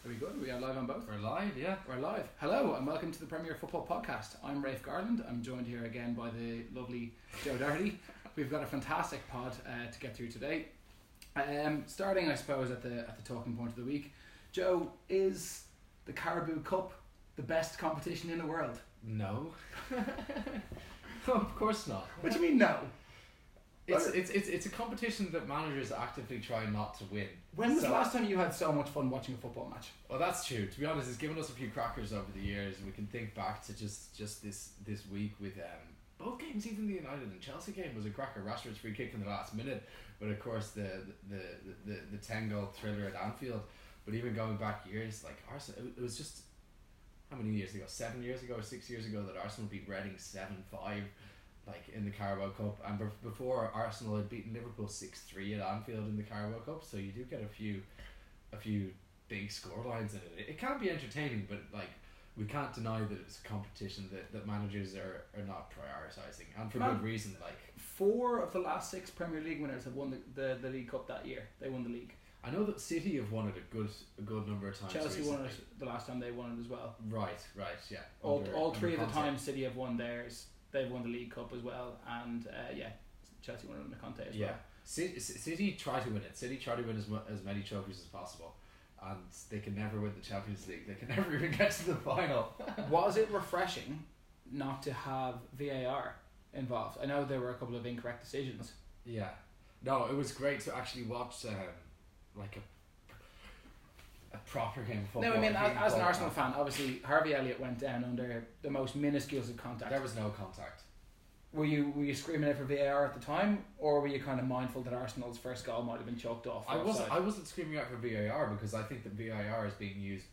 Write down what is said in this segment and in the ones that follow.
Are we good? Are we live on both? We're live, yeah. We're live. Hello and welcome to the Premier Football Podcast. I'm Rafe Garland. I'm joined here again by the lovely Joe Doherty. We've got a fantastic pod to get through today. Starting, I suppose, at the talking point of the week. Joe, is the Carabao Cup the best competition in the world? No. Of course not. What do you mean no? It's a competition that managers actively try not to win. When was the last time you had so much fun watching a football match? Well, that's true. To be honest, it's given us a few crackers over the years. We can think back to just this week with both games. Even the United and Chelsea game was a cracker. Rashford's free kick in the last minute, but of course the 10-goal thriller at Anfield. But even going back years, like Arsenal, it was just how many years ago? 7 years ago or 6 years ago that Arsenal beat Reading 7-5. Like in the Carabao Cup, and before Arsenal had beaten Liverpool 6-3 at Anfield in the Carabao Cup, so you do get a few big scorelines in it. It can be entertaining, but like we can't deny that it's a competition that managers are not prioritising, and for good reason. Like 4 of the last 6 Premier League winners have won the League Cup that year. They won the league. I know that City have won it a good number of times. Chelsea recently. won it the last time they won it as well. Right, yeah. All 3 of the times City have won theirs. They've won the League Cup as well, and Chelsea won it in the Conte as well. City try to win it. City try to win as many trophies as possible, and they can never win the Champions League. They can never even get to the final. Was it refreshing not to have VAR involved? I know there were a couple of incorrect decisions. Yeah, no, it was great to actually watch like a proper game of football. No, I mean, as an Arsenal fan, obviously Harvey Elliott went down under the most minuscules of contact. There was no contact. Were you screaming out for VAR at the time, or were you kind of mindful that Arsenal's first goal might have been chalked off? I wasn't screaming out for VAR because I think that VAR is being used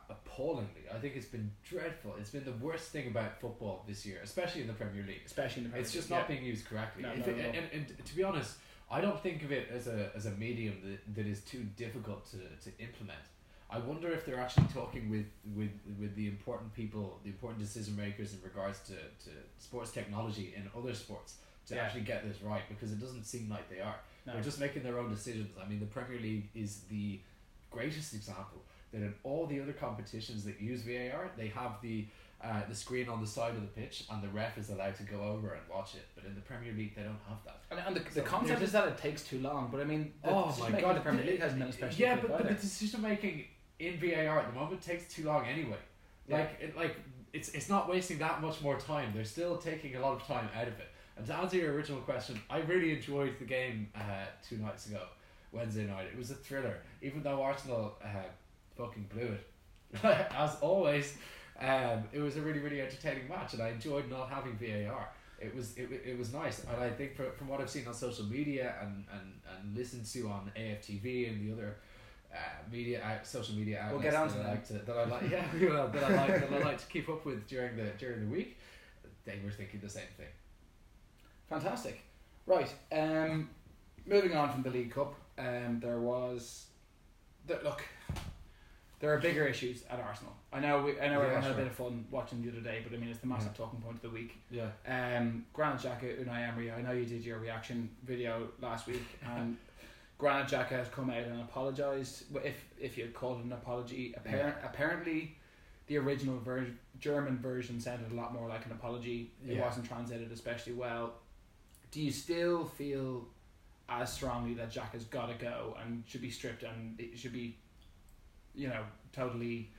appallingly. I think it's been dreadful. It's been the worst thing about football this year, especially in the Premier League. It's just not being used correctly. No, and to be honest, I don't think of it as a medium that is too difficult to implement. I wonder if they're actually talking with the important people, the important decision makers in regards to sports technology in other sports to actually get this right, because it doesn't seem like they are. No. They're just making their own decisions. I mean, the Premier League is the greatest example that in all the other competitions that use VAR, they have the screen on the side of the pitch and the ref is allowed to go over and watch it. But in the Premier League, they don't have that. And the concept is that it takes too long. But I mean, the Premier League hasn't been especially good but the decision making in VAR at the moment takes too long anyway. It's not wasting that much more time. They're still taking a lot of time out of it. And to answer your original question, I really enjoyed the game 2 nights ago, Wednesday night. It was a thriller, even though Arsenal fucking blew it. As always, it was a really, really entertaining match, and I enjoyed not having VAR. It was nice, and I think from what I've seen on social media and listened to on AFTV and the other social media outlets, we'll get on to that I like to keep up with during the week, they were thinking the same thing. Fantastic. Right. Moving on from the League Cup, there are bigger issues at Arsenal. I know everyone had a bit of fun watching the other day, but I mean, it's the massive talking point of the week. Yeah. Granit Xhaka, Unai Emery. I know you did your reaction video last week, and Granit Xhaka has come out and apologised. If you'd call it an apology, apparently the original German version sounded a lot more like an apology. It wasn't translated especially well. Do you still feel as strongly that Xhaka's got to go and should be stripped and it should be, totally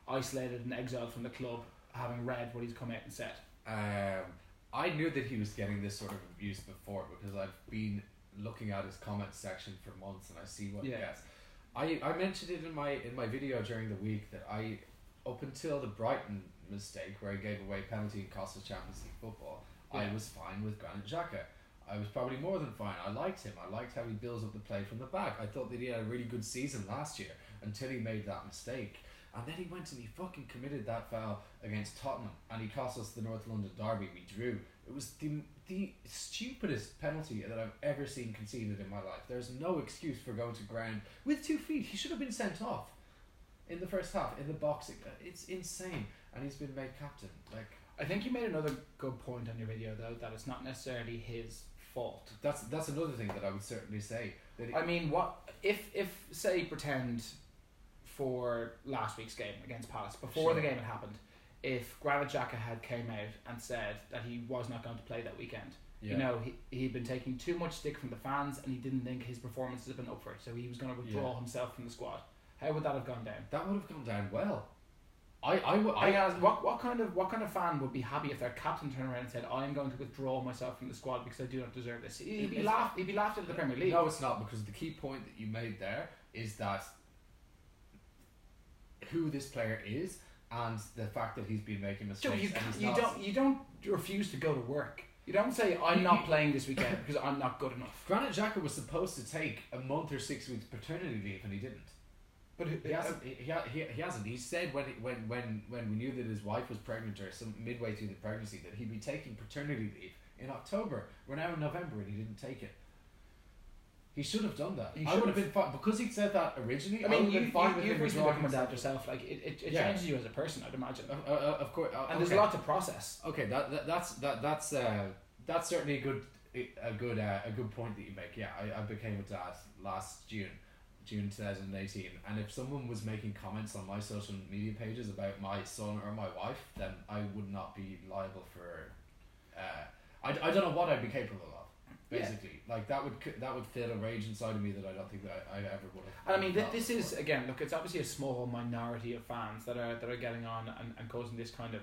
isolated and exiled from the club, having read what he's come out and said? I knew that he was getting this sort of abuse before, because I've been looking at his comment section for months and I see what he gets. I mentioned it in my video during the week that up until the Brighton mistake where he gave away penalty and cost us Champions League football, I was fine with Granit Xhaka. I was probably more than fine. I liked him. I liked how he builds up the play from the back. I thought that he had a really good season last year until he made that mistake. And then he went and he fucking committed that foul against Tottenham and he cost us the North London derby. We drew. It was the stupidest penalty that I've ever seen conceded in my life. There's no excuse for going to ground with 2 feet. He should have been sent off in the first half in the box. It's insane. And he's been made captain. I think you made another good point on your video though, that it's not necessarily his fault. That's another thing that I would certainly say. I mean, what if say pretend for last week's game against Palace, before the game had happened, if Granit Xhaka had came out and said that he was not going to play that weekend, you know, he'd been taking too much stick from the fans and he didn't think his performances had been up for it, so he was going to withdraw himself from the squad. How would that have gone down? That would have gone down well. What kind of fan would be happy if their captain turned around and said, "I am going to withdraw myself from the squad because I do not deserve this"? He'd be laughed at the Premier League. No, it's not, because the key point that you made there is that who this player is and the fact that he's been making mistakes. You don't refuse to go to work. You don't say, "I'm not playing this weekend because I'm not good enough." Granit Xhaka was supposed to take a month or 6 weeks paternity leave and he didn't. But he hasn't. He said when we knew that his wife was pregnant or some midway through the pregnancy that he'd be taking paternity leave in October. We're now in November and he didn't take it. He should have done that. I would have been fine because he said that originally. I mean, you've recently become a dad yourself. Like it changes you as a person, I'd imagine. Of course, and there's a lot to process. Okay, that's certainly a good point that you make. Yeah, I became a dad last June 2018, and if someone was making comments on my social media pages about my son or my wife, then I would not be liable for I don't know what I'd be capable of, basically. Like that would fill a rage inside of me that I don't think that I ever would have. And I mean, this is, again, look, it's obviously a small minority of fans that are getting on and causing this kind of,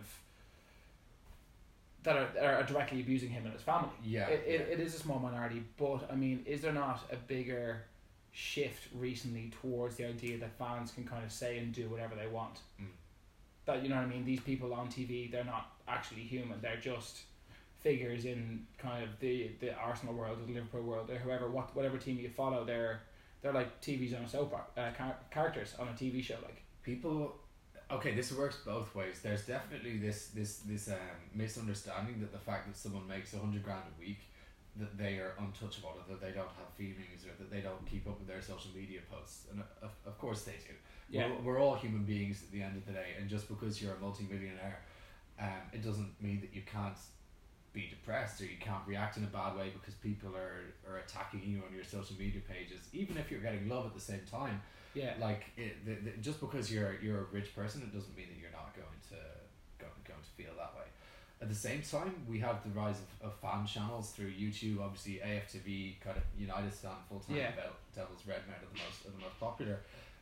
that are directly abusing him and his family. It is a small minority, but I mean, is there not a bigger shift recently towards the idea that fans can kind of say and do whatever they want? That, you know what I mean, these people on TV, they're not actually human, they're just figures in kind of the Arsenal world or the Liverpool world or whoever, whatever team you follow. They're like TVs on a soap characters on a TV show. Like people, okay, this works both ways. There's definitely this misunderstanding that the fact that someone makes $100,000 a week, that they are untouchable, or that they don't have feelings, or that they don't keep up with their social media posts. And of course they do. Yeah. We're all human beings at the end of the day, and just because you're a multi-millionaire, it doesn't mean that you can't be depressed or you can't react in a bad way because people are attacking you on your social media pages, even if you're getting love at the same time. Yeah, like just because you're a rich person, it doesn't mean that you're not going to feel that way. At the same time, we have the rise of fan channels through YouTube. Obviously, AFTV, kind of United Stand, Full-Time Devils, Redmount are the most popular.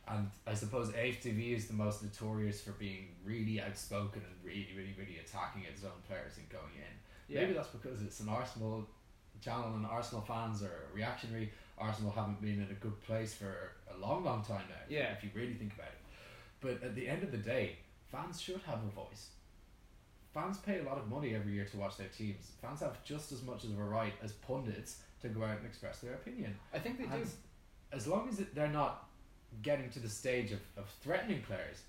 And I suppose AFTV is the most notorious for being really outspoken and really, really, really attacking its own players and going in. Yeah. Maybe that's because it's an Arsenal channel and Arsenal fans are reactionary. Arsenal haven't been in a good place for a long, long time now. Yeah. If you really think about it. But at the end of the day, fans should have a voice. Fans pay a lot of money every year to watch their teams. Fans have just as much of a right as pundits to go out and express their opinion. I think they do. As long as they're not getting to the stage of threatening players.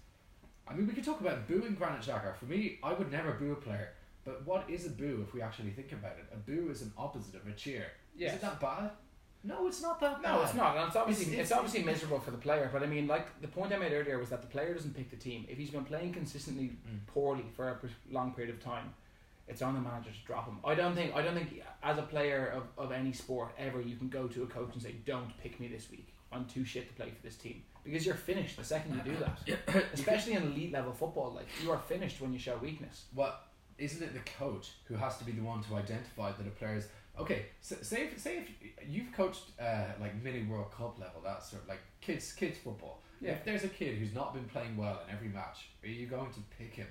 I mean, we could talk about booing Granit Xhaka. For me, I would never boo a player. But what is a boo if we actually think about it? A boo is an opposite of a cheer. Yes. Is it that bad? No, it's not that bad. No, it's not. And it's obviously miserable for the player. But I mean, like the point I made earlier was that the player doesn't pick the team. If he's been playing consistently poorly for a long period of time, it's on the manager to drop him. I don't think as a player of any sport ever you can go to a coach and say, "Don't pick me this week. I'm too shit to play for this team," because you're finished the second you do that. Especially in elite level football, like you are finished when you show weakness. What? Isn't it the coach who has to be the one to identify that a player's okay? So say if you've coached like mini World Cup level, that sort of like kids football. Yeah. If there's a kid who's not been playing well in every match, are you going to pick him?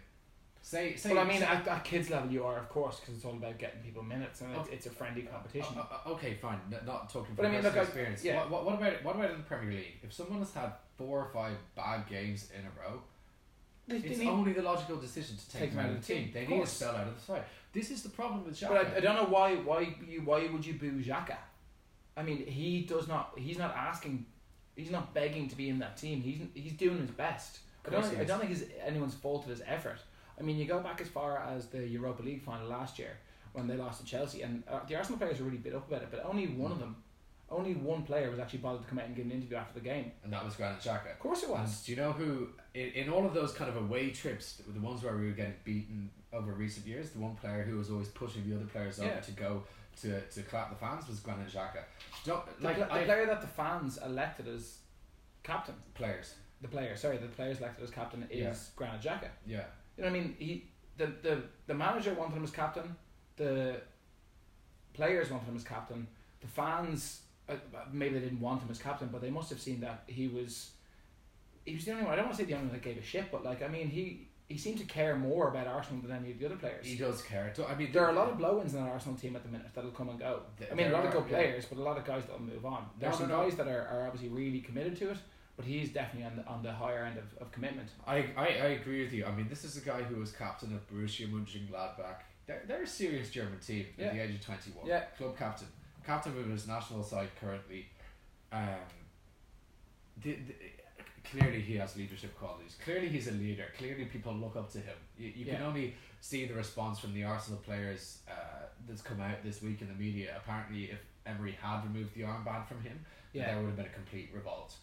Well, I mean, at kids level you are, of course, because it's all about getting people minutes and it's a friendly competition. Okay, fine. Not talking from personal experience. Yeah. What about in the Premier League? If someone has had 4 or 5 bad games in a row, it's only the logical decision to take them out of the team. They need to spell out of the side. This is the problem with Xhaka. But I don't know why would you boo Xhaka? I mean, he's not asking, he's not begging to be in that team. He's doing his best. I don't think it's anyone's fault of his effort. I mean, you go back as far as the Europa League final last year when they lost to Chelsea, and the Arsenal players were really bit up about it, but only one player was actually bothered to come out and give an interview after the game. And that was Granit Xhaka. Of course it was. And do you know who, in all of those kind of away trips, the ones where we were getting beaten over recent years, the one player who was always pushing the other players over to go to clap the fans was Granit Xhaka. The player that the fans elected as captain. Players. the player selected as captain is Granit Xhaka. Yeah. You know what I mean? The manager wanted him as captain, the players wanted him as captain, the fans maybe they didn't want him as captain, but they must have seen that he was the only one. I don't want to say the only one that gave a shit, but like, I mean, he seemed to care more about Arsenal than any of the other players. He does care. I mean, there are a lot of blow-ins in that Arsenal team at the minute that'll come and go. I mean, a lot of good players, but a lot of guys that'll move on. There are some guys that are obviously really committed to it, but he's definitely on the higher end of commitment. I agree with you. I mean, this is a guy who was captain of Borussia Mönchengladbach. They're a serious German team at the age of 21. Yeah. Club captain of his national side currently. Clearly he has leadership qualities. Clearly he's a leader. Clearly people look up to him. You can only see the response from the Arsenal players that's come out this week in the media. Apparently if Emery had removed the armband from him, there would have been a complete revolt.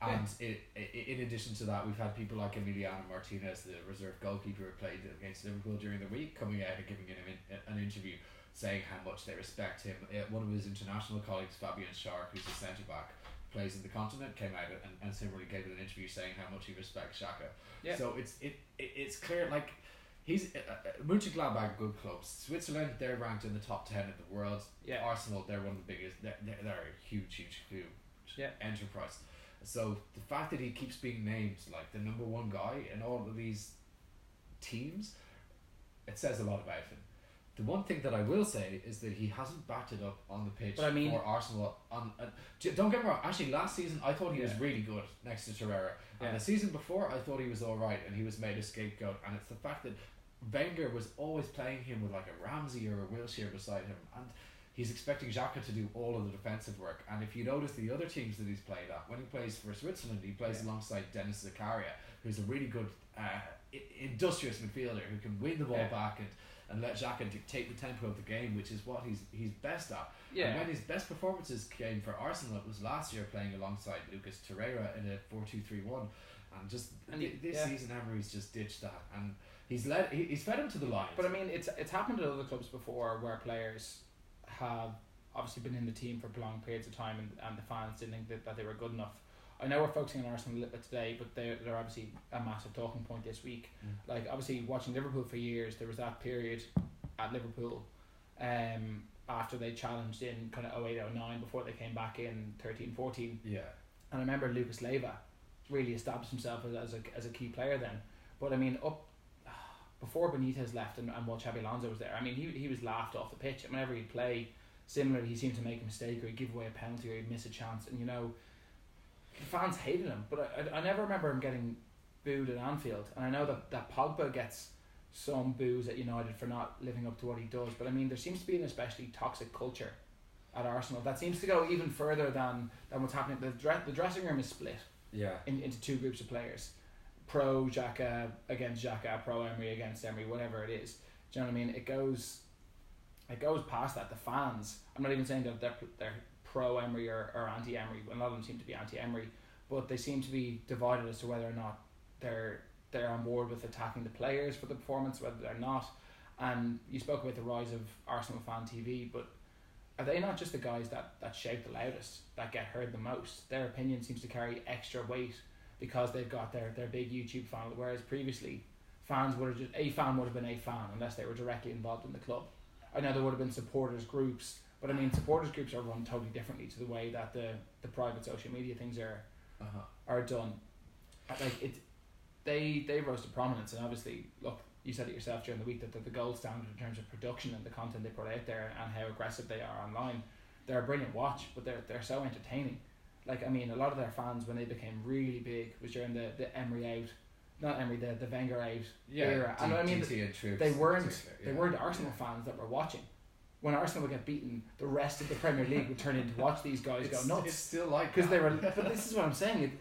And in addition to that, we've had people like Emiliano Martinez, the reserve goalkeeper who played against Liverpool during the week, coming out and giving him an interview saying how much they respect him. One of his international colleagues, Fabian Schär, who's a centre-back, plays in the continent, came out and similarly gave an interview saying how much he respects Xhaka. Yeah. So it's clear, like, he's Mönchengladbach, good clubs. Switzerland, they're ranked in the top 10 of the world. Yeah. Arsenal, they're one of the biggest. They're a huge enterprise. So the fact that he keeps being named like the number one guy in all of these teams, it says a lot about him. The one thing that I will say is that he hasn't backed it up on the pitch for Arsenal. Don't get me wrong, actually last season I thought he was really good next to Torreira. And the season before I thought he was alright and he was made a scapegoat. And it's the fact that Wenger was always playing him with like a Ramsey or a Wilshere beside him. And he's expecting Xhaka to do all of the defensive work. And if you notice the other teams that he's played at, when he plays for Switzerland, he plays alongside Dennis Zakaria, who's a really good industrious midfielder who can win the ball back and let Xhaka dictate the tempo of the game, which is what he's best at. Yeah. And when his best performances came for Arsenal, it was last year playing alongside Lucas Torreira in a 4-2-3-1. And this season Emery's just ditched that, and he's fed him to the line. But I mean, it's happened at other clubs before where players have obviously been in the team for prolonged periods of time and the fans didn't think that they were good enough. I know we're focusing on Arsenal a little bit today, but they're obviously a massive talking point this week. Like, obviously watching Liverpool for years, there was that period at Liverpool after they challenged in kind of 08-09 before they came back in 13-14. Yeah. And I remember Lucas Leiva really established himself as a key player then. But I mean, before Benitez left and while Xabi Alonso was there, I mean, he was laughed off the pitch. Whenever he'd play, similarly, he seemed to make a mistake or he'd give away a penalty or he'd miss a chance. And, you know, the fans hated him. But I never remember him getting booed at Anfield. And I know that Pogba gets some boos at United for not living up to what he does. But, I mean, there seems to be an especially toxic culture at Arsenal that seems to go even further than what's happening. The dressing room is split into two groups of players. Pro Xhaka against Xhaka, pro Emery against Emery, whatever it is. Do you know what I mean? It goes past that. The fans, I'm not even saying that they're pro Emery or anti Emery. A lot of them seem to be anti Emery, but they seem to be divided as to whether or not they're on board with attacking the players for the performance, whether they're not. And you spoke about the rise of Arsenal Fan TV, but are they not just the guys that shout the loudest, that get heard the most? Their opinion seems to carry extra weight because they've got their big YouTube fan, whereas previously fans would have been a fan unless they were directly involved in the club. I know there would have been supporters groups, but I mean, supporters groups are run totally differently to the way that the private social media things are done. Like they rose to prominence, and obviously, look, you said it yourself during the week that they're the gold standard in terms of production and the content they put out there and how aggressive they are online. They're a brilliant watch, but they're so entertaining. Like, I mean, a lot of their fans, when they became really big, was during the Emery out, not Emery, the Wenger out era. And I mean, they weren't Arsenal fans that were watching. When Arsenal would get beaten, the rest of the Premier League would turn in to watch these guys go nuts. It's still like because they were. But this is what I'm saying.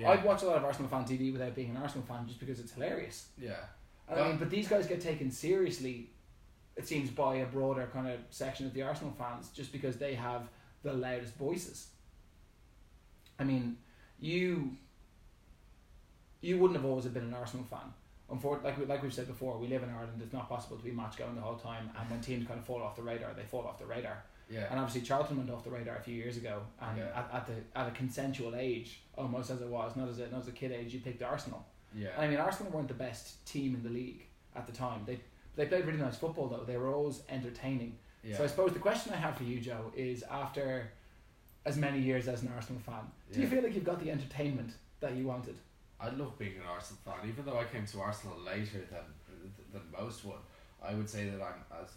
I'd watch a lot of Arsenal fan TV without being an Arsenal fan just because it's hilarious. Yeah. And I mean, but these guys get taken seriously, it seems, by a broader kind of section of the Arsenal fans just because they have the loudest voices. I mean, you wouldn't have always been an Arsenal fan. Like we've said before, we live in Ireland. It's not possible to be match going the whole time, and when teams kind of fall off the radar, they fall off the radar. Yeah. And obviously Charlton went off the radar a few years ago, and at a consensual age, almost as it was, not as a kid age, you picked Arsenal. Yeah. And I mean, Arsenal weren't the best team in the league at the time. They played really nice football though. They were always entertaining. Yeah. So I suppose the question I have for you, Joe, is after as many years as an Arsenal fan, do you feel like you've got the entertainment that you wanted? I love being an Arsenal fan, even though I came to Arsenal later than most would. I would say that I'm as.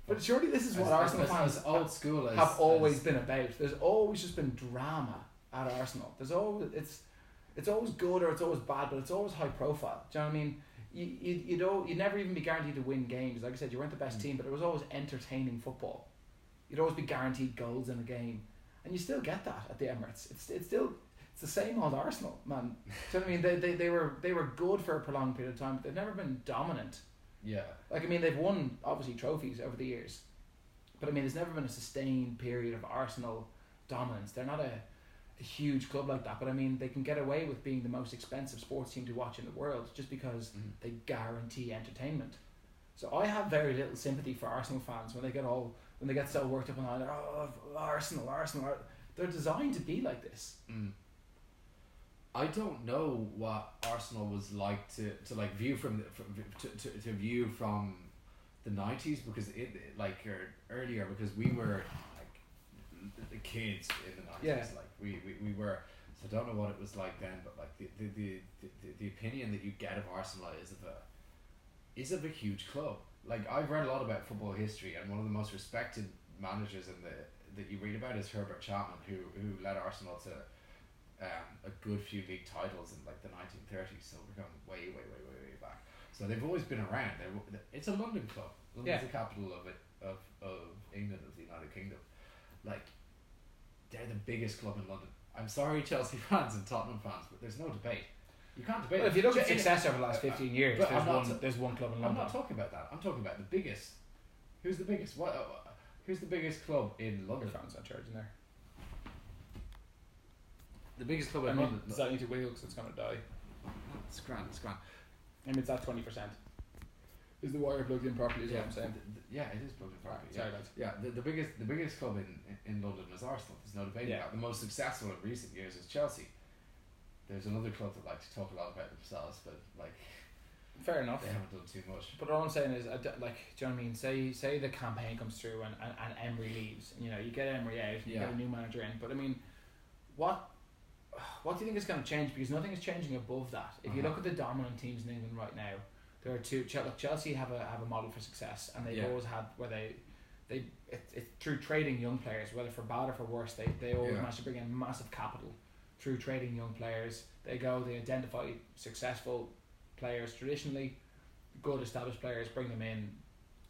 But surely this is what Arsenal fans old school have always been about. There's always just been drama at Arsenal. There's always it's always good or it's always bad, but it's always high profile. Do you know what I mean? You'd never even be guaranteed to win games. Like I said, you weren't the best team, but it was always entertaining football. You'd always be guaranteed goals in a game, and you still get that at the Emirates. It's the same old Arsenal, man. Do you know what I mean? They were good for a prolonged period of time, but they've never been dominant. Yeah. Like, I mean, they've won obviously trophies over the years, but I mean, there's never been a sustained period of Arsenal dominance. They're not a huge club like that, but I mean, they can get away with being the most expensive sports team to watch in the world just because they guarantee entertainment. So I have very little sympathy for Arsenal fans when they get so worked up on Arsenal. They're designed to be like this. I don't know what Arsenal was like to like view from the 90s, because earlier, because we were like the kids in the 90s. Yeah. Like we were. So I don't know what it was like then, but like the opinion that you get of Arsenal is of a huge club. Like, I've read a lot about football history, and one of the most respected managers that you read about is Herbert Chapman, who led Arsenal to a good few league titles in like the 1930s. So we're going way back. So they've always been around. It's a London club. London's the capital of England, of the United Kingdom. Like, they're the biggest club in London. I'm sorry, Chelsea fans and Tottenham fans, but there's no debate. You can't debate. Well, if you look at success over the last 15 years, there's one club in London. I'm not talking about that. I'm talking about the biggest. Who's the biggest? Who's the biggest club in London? Fans are charging there. The biggest club in London. Does that need to wheel because it's going to die? It's grand. I mean, it's at 20%. Is the wire plugged in properly? Is what I'm saying. It is plugged in properly. Sorry, the biggest club in London is Arsenal. There's no debate about it. The most successful in recent years is Chelsea. There's another club that like to talk a lot about themselves, but like, fair enough, they haven't done too much. But all I'm saying is, like, do you know what I mean? Say the campaign comes through and Emery leaves. You know, you get Emery out, and you get a new manager in. But I mean, what do you think is going to change? Because nothing is changing above that. If you look at the dominant teams in England right now, there are two. Look, Chelsea have a model for success, and they've always had where it's through trading young players, whether for bad or for worse. They always manage to bring in massive capital through trading young players. They identify successful players traditionally, good established players, bring them in,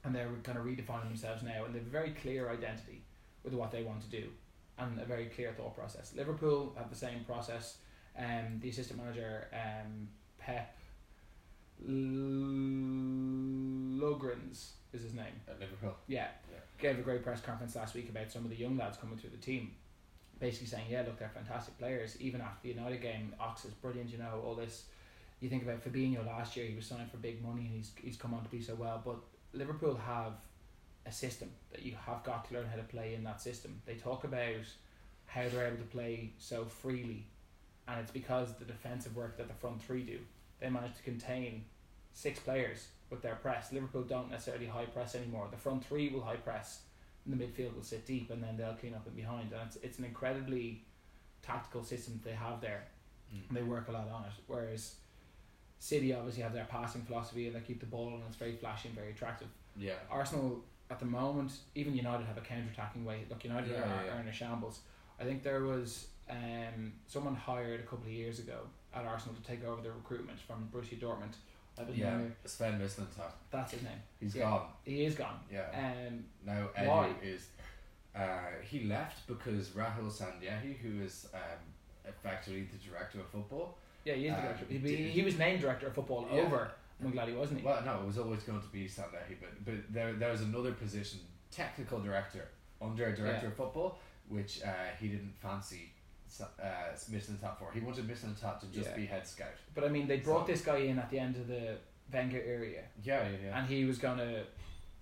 and they're kind of redefining themselves now, and they have a very clear identity with what they want to do and a very clear thought process. Liverpool have the same process. The assistant manager, Pep Lugrins is his name. At Liverpool. Yeah. Gave a great press conference last week about some of the young lads coming through the team, basically saying, look, they're fantastic players. Even after the United game, Ox is brilliant, you know, all this. You think about Fabinho last year, he was signed for big money and he's come on to be so well. But Liverpool have a system that you have got to learn how to play in that system. They talk about how they're able to play so freely, and it's because the defensive work that the front three do. They manage to contain 6 players with their press. Liverpool don't necessarily high press anymore. The front three will high press, and the midfield will sit deep, and then they'll clean up in behind. And it's an incredibly tactical system they have there. And they work a lot on it. Whereas City obviously have their passing philosophy, and they keep the ball, and it's very flashy and very attractive. Yeah. Arsenal at the moment, even United have a counter-attacking way. Look, United are in a shambles. I think there was someone hired a couple of years ago at Arsenal to take over the recruitment from Borussia Dortmund. Sven Mislintat. That's his name. He's gone. He is gone. Yeah. Now why? is he left because Rahul Sandhya, who is effectively the director of football. Yeah, he is the director. He was named director of football over Mugladi, wasn't he? Well, no, it was always going to be Sandhya, but there was another position, technical director under director of football, which he didn't fancy Mislintat for. He wanted Mislintat to just be head scout. But I mean, they brought this guy in at the end of the Wenger era. Yeah. And he was gonna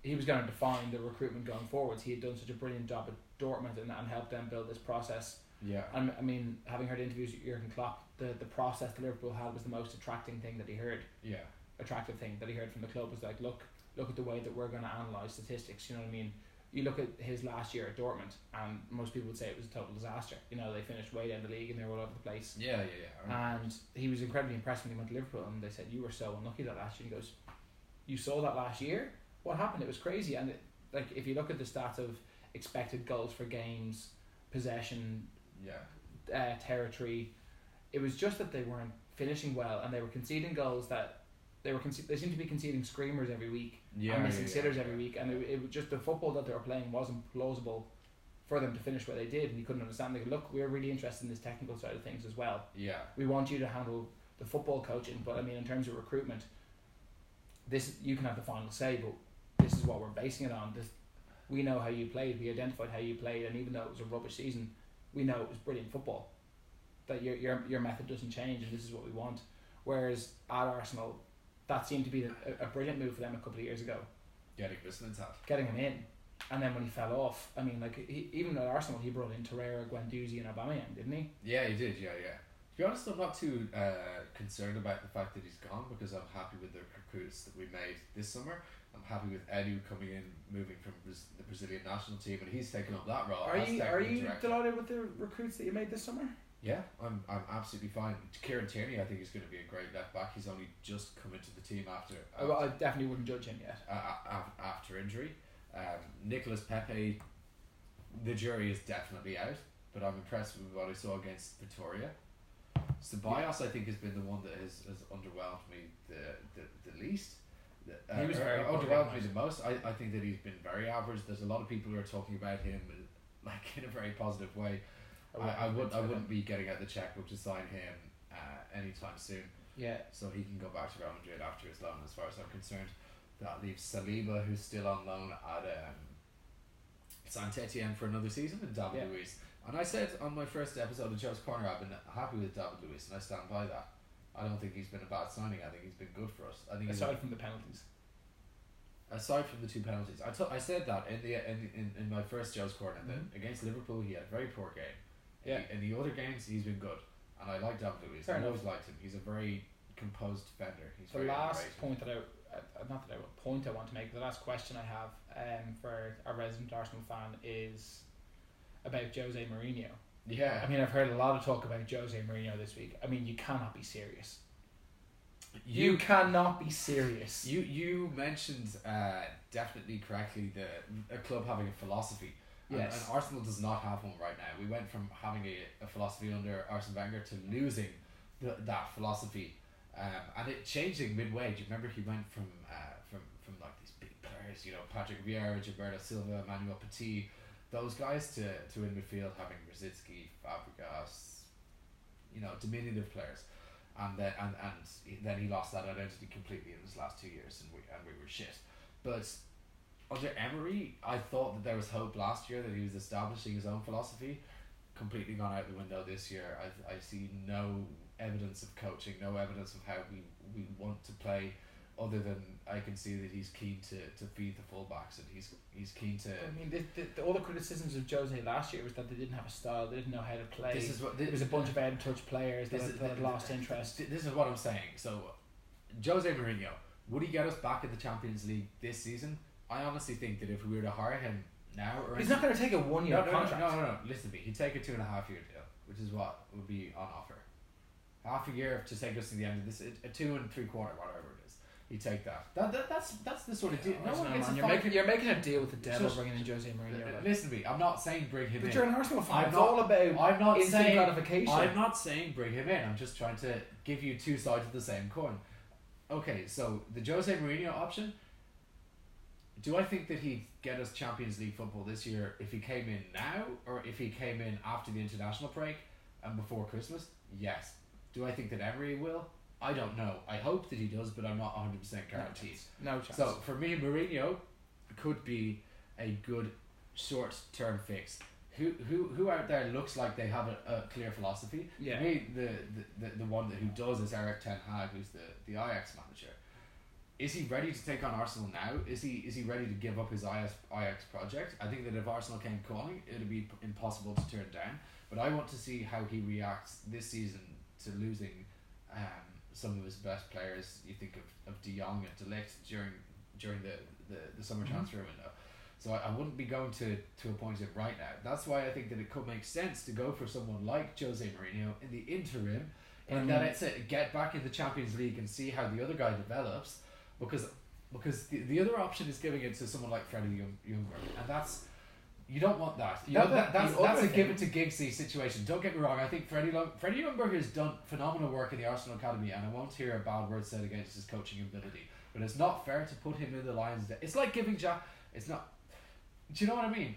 he was going to define the recruitment going forwards. He had done such a brilliant job at Dortmund and helped them build this process. Yeah. And I mean, having heard interviews with Jurgen Klopp, the process that Liverpool had was the most attractive thing that he heard. Yeah. Attractive thing that he heard from the club was like, look at the way that we're going to analyse statistics. You know what I mean? You look at his last year at Dortmund, and most people would say it was a total disaster. You know, they finished way down the league and they were all over the place. Yeah. And he was incredibly impressed when he went to Liverpool, and they said, you were so unlucky that last year. And he goes, you saw that last year? What happened? It was crazy. And like, if you look at the stats of expected goals for games, possession, territory, it was just that they weren't finishing well, and they were conceding goals that they seemed to be conceding screamers every week and missing sitters every week, and it was just the football that they were playing wasn't plausible for them to finish where they did, and he couldn't understand. They go, look, we're really interested in this technical side of things as well. Yeah, we want you to handle the football coaching, but I mean, in terms of recruitment, this you can have the final say, but this is what we're basing it on. We know how you played, we identified how you played, and even though it was a rubbish season, we know it was brilliant football. That your method doesn't change, and this is what we want. Whereas at Arsenal, that seemed to be a brilliant move for them a couple of years ago. Getting him in, and then when he fell off, I mean, like even at Arsenal, he brought in Torreira, Guendouzi, and Aubameyang, didn't he? Yeah, he did. Yeah. To be honest, I'm not too concerned about the fact that he's gone, because I'm happy with the recruits that we made this summer. I'm happy with Edu coming in, moving from the Brazilian national team, and he's taken up that role. Are you delighted with the recruits that you made this summer? Yeah, I'm absolutely fine. Kieran Tierney, I think, is going to be a great left back. He's only just come into the team after well, I definitely wouldn't judge him yet. After injury. Nicolas Pepe, the jury is definitely out, but I'm impressed with what I saw against Pretoria. Ceballos, I think, has been the one that has underwhelmed me the least. He was very underwhelmed me the most. I think that he's been very average. There's a lot of people who are talking about him like in a very positive way. I wouldn't be getting out the checkbook to sign him anytime soon. Yeah. So he can go back to Real Madrid after his loan, as far as I'm concerned. That leaves Saliba, who's still on loan at Saint-Etienne for another season, and David Luiz. And I said on my first episode of Joe's Corner, I've been happy with David Luiz, and I stand by that. I don't think he's been a bad signing. I think he's been good for us. I think aside from the penalties. Aside from the two penalties, I said that in my first Joe's Corner that against Liverpool he had a very poor game. Yeah. In the other games he's been good, and I like David Luiz. I always liked him. He's a very composed defender. He's the last point that I want to make. The last question I have for a resident Arsenal fan is about Jose Mourinho. Yeah. I mean, I've heard a lot of talk about Jose Mourinho this week. I mean, you cannot be serious. You cannot be serious. You mentioned definitely correctly a club having a philosophy. Yes. And Arsenal does not have one right now. We went from having a philosophy under Arsene Wenger to losing that philosophy, and it changing midway. Do you remember he went from like these big players, you know, Patrick Vieira, Gilberto Silva, Emmanuel Petit, those guys to in midfield having Rosicky, Fabregas, you know, diminutive players, and then he lost that identity completely in his last 2 years, and we were shit. But under Emery, I thought that there was hope last year that he was establishing his own philosophy. Completely gone out the window this year. I see no evidence of coaching, no evidence of how we want to play, other than I can see that he's keen to feed the fullbacks, and he's keen to. I mean, all the criticisms of Jose last year was that they didn't have a style, they didn't know how to play. It was a bunch of out of touch players that had lost interest. This is what I'm saying. So, Jose Mourinho, would he get us back in the Champions League this season? I honestly think that if we were to hire him now, he's not going to take a 1 year contract. No. Listen to me. He'd take a 2.5 year deal, which is what would be on offer. Half a year to take us to the end of this, a 2 3/4, whatever it is. He'd take that. That's the sort of deal. You're making a deal with the devil, bringing in Jose Mourinho. Listen to me. I'm not saying bring him in. But you're an Arsenal fan. It's all about instant gratification. I'm not saying bring him in. I'm just trying to give you two sides of the same coin. Okay, so the Jose Mourinho option. Do I think that he'd get us Champions League football this year if he came in now, or if he came in after the international break and before Christmas? Yes. Do I think that Emery will? I don't know. I hope that he does, but I'm not 100% guaranteed. No chance. So for me, Mourinho could be a good short-term fix. Who out there looks like they have a clear philosophy? Yeah. For me, the one who does is Erik ten Hag, who's the Ajax manager. is he ready to take on Arsenal now? Is he ready to give up his Ajax project? I think that if Arsenal came calling, it would be impossible to turn down. But I want to see how he reacts this season to losing some of his best players. You think of De Jong and De Ligt during the summer transfer window. So I wouldn't be going to appoint him right now. That's why I think that it could make sense to go for someone like Jose Mourinho in the interim, and then it's get back in the Champions League and see how the other guy develops, because the other option is giving it to someone like Freddie Ljungberg, and that's, you don't want that. That's a give it to Giggsy situation. Don't get me wrong. I think Freddie Ljungberg has done phenomenal work in the Arsenal academy, and I won't hear a bad word said against his coaching ability. But it's not fair to put him in the Lions. It's like giving Jack. It's not. Do you know what I mean?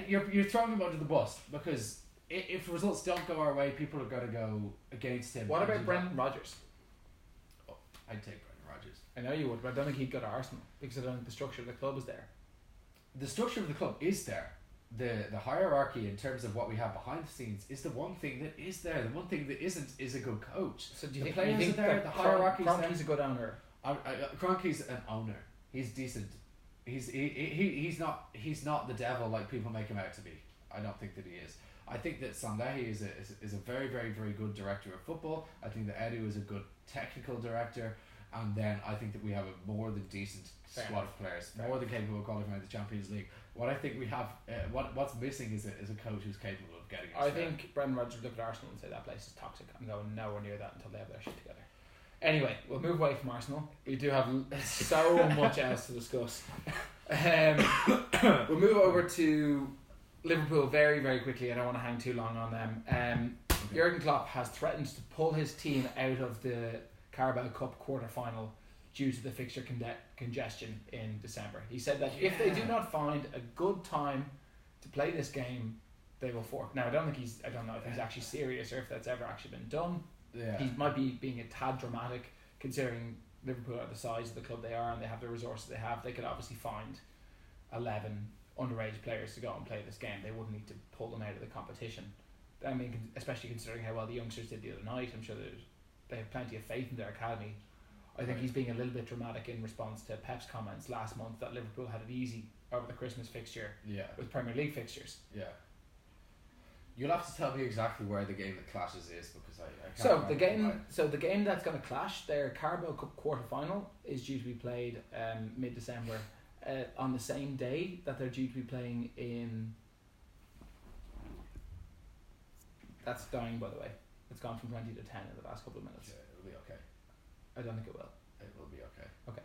You're throwing him under the bus, because if results don't go our way, people are going to go against him. What about Brendan Rodgers? Oh, I'd take Brendan Rodgers. I know you would, but I don't think he'd go to Arsenal, because I don't think the structure of the club is there. The structure of the club is there. The hierarchy in terms of what we have behind the scenes is the one thing that is there. The one thing that isn't is a good coach. So do you think players are there? The hierarchy's there. Kroenke's a good owner. Kroenke's an owner. He's decent. He's not the devil like people make him out to be. I don't think that he is. I think that Sandehi is a very, very, very good director of football. I think that Edu is a good technical director, and then I think that we have a more than decent squad of players, more than capable of qualifying the Champions League. What I think we have, what's missing is a coach who's capable of getting us I think Brendan Rodgers would look at Arsenal and say that place is toxic. I'm going nowhere near that until they have their shit together. Anyway, we'll move away from Arsenal. We do have so much else to discuss. We'll move over to Liverpool very, very quickly. I don't want to hang too long on them. Jurgen Klopp has threatened to pull his team out of the Carabao Cup quarter-final due to the fixture congestion in December. He said that if they do not find a good time to play this game, they will fork. Now, I don't know if he's actually serious or if that's ever actually been done. Yeah. He might be being a tad dramatic, considering Liverpool are the size of the club they are and they have the resources they have. They could obviously find 11 underage players to go and play this game. They wouldn't need to pull them out of the competition. I mean, especially considering how well the youngsters did the other night. I'm sure they have plenty of faith in their academy. I think he's being a little bit dramatic in response to Pep's comments last month that Liverpool had it easy over the Christmas fixture with Premier League fixtures. Yeah. You'll have to tell me exactly where the game that clashes is, because I can't. So the game that's going to clash, their Carabao Cup quarter final, is due to be played mid-December on the same day that they're due to be playing in. That's dying, by the way. It's gone from 20 to 10 in the last couple of minutes. Yeah, it'll be okay. I don't think it will. It will be okay. Okay.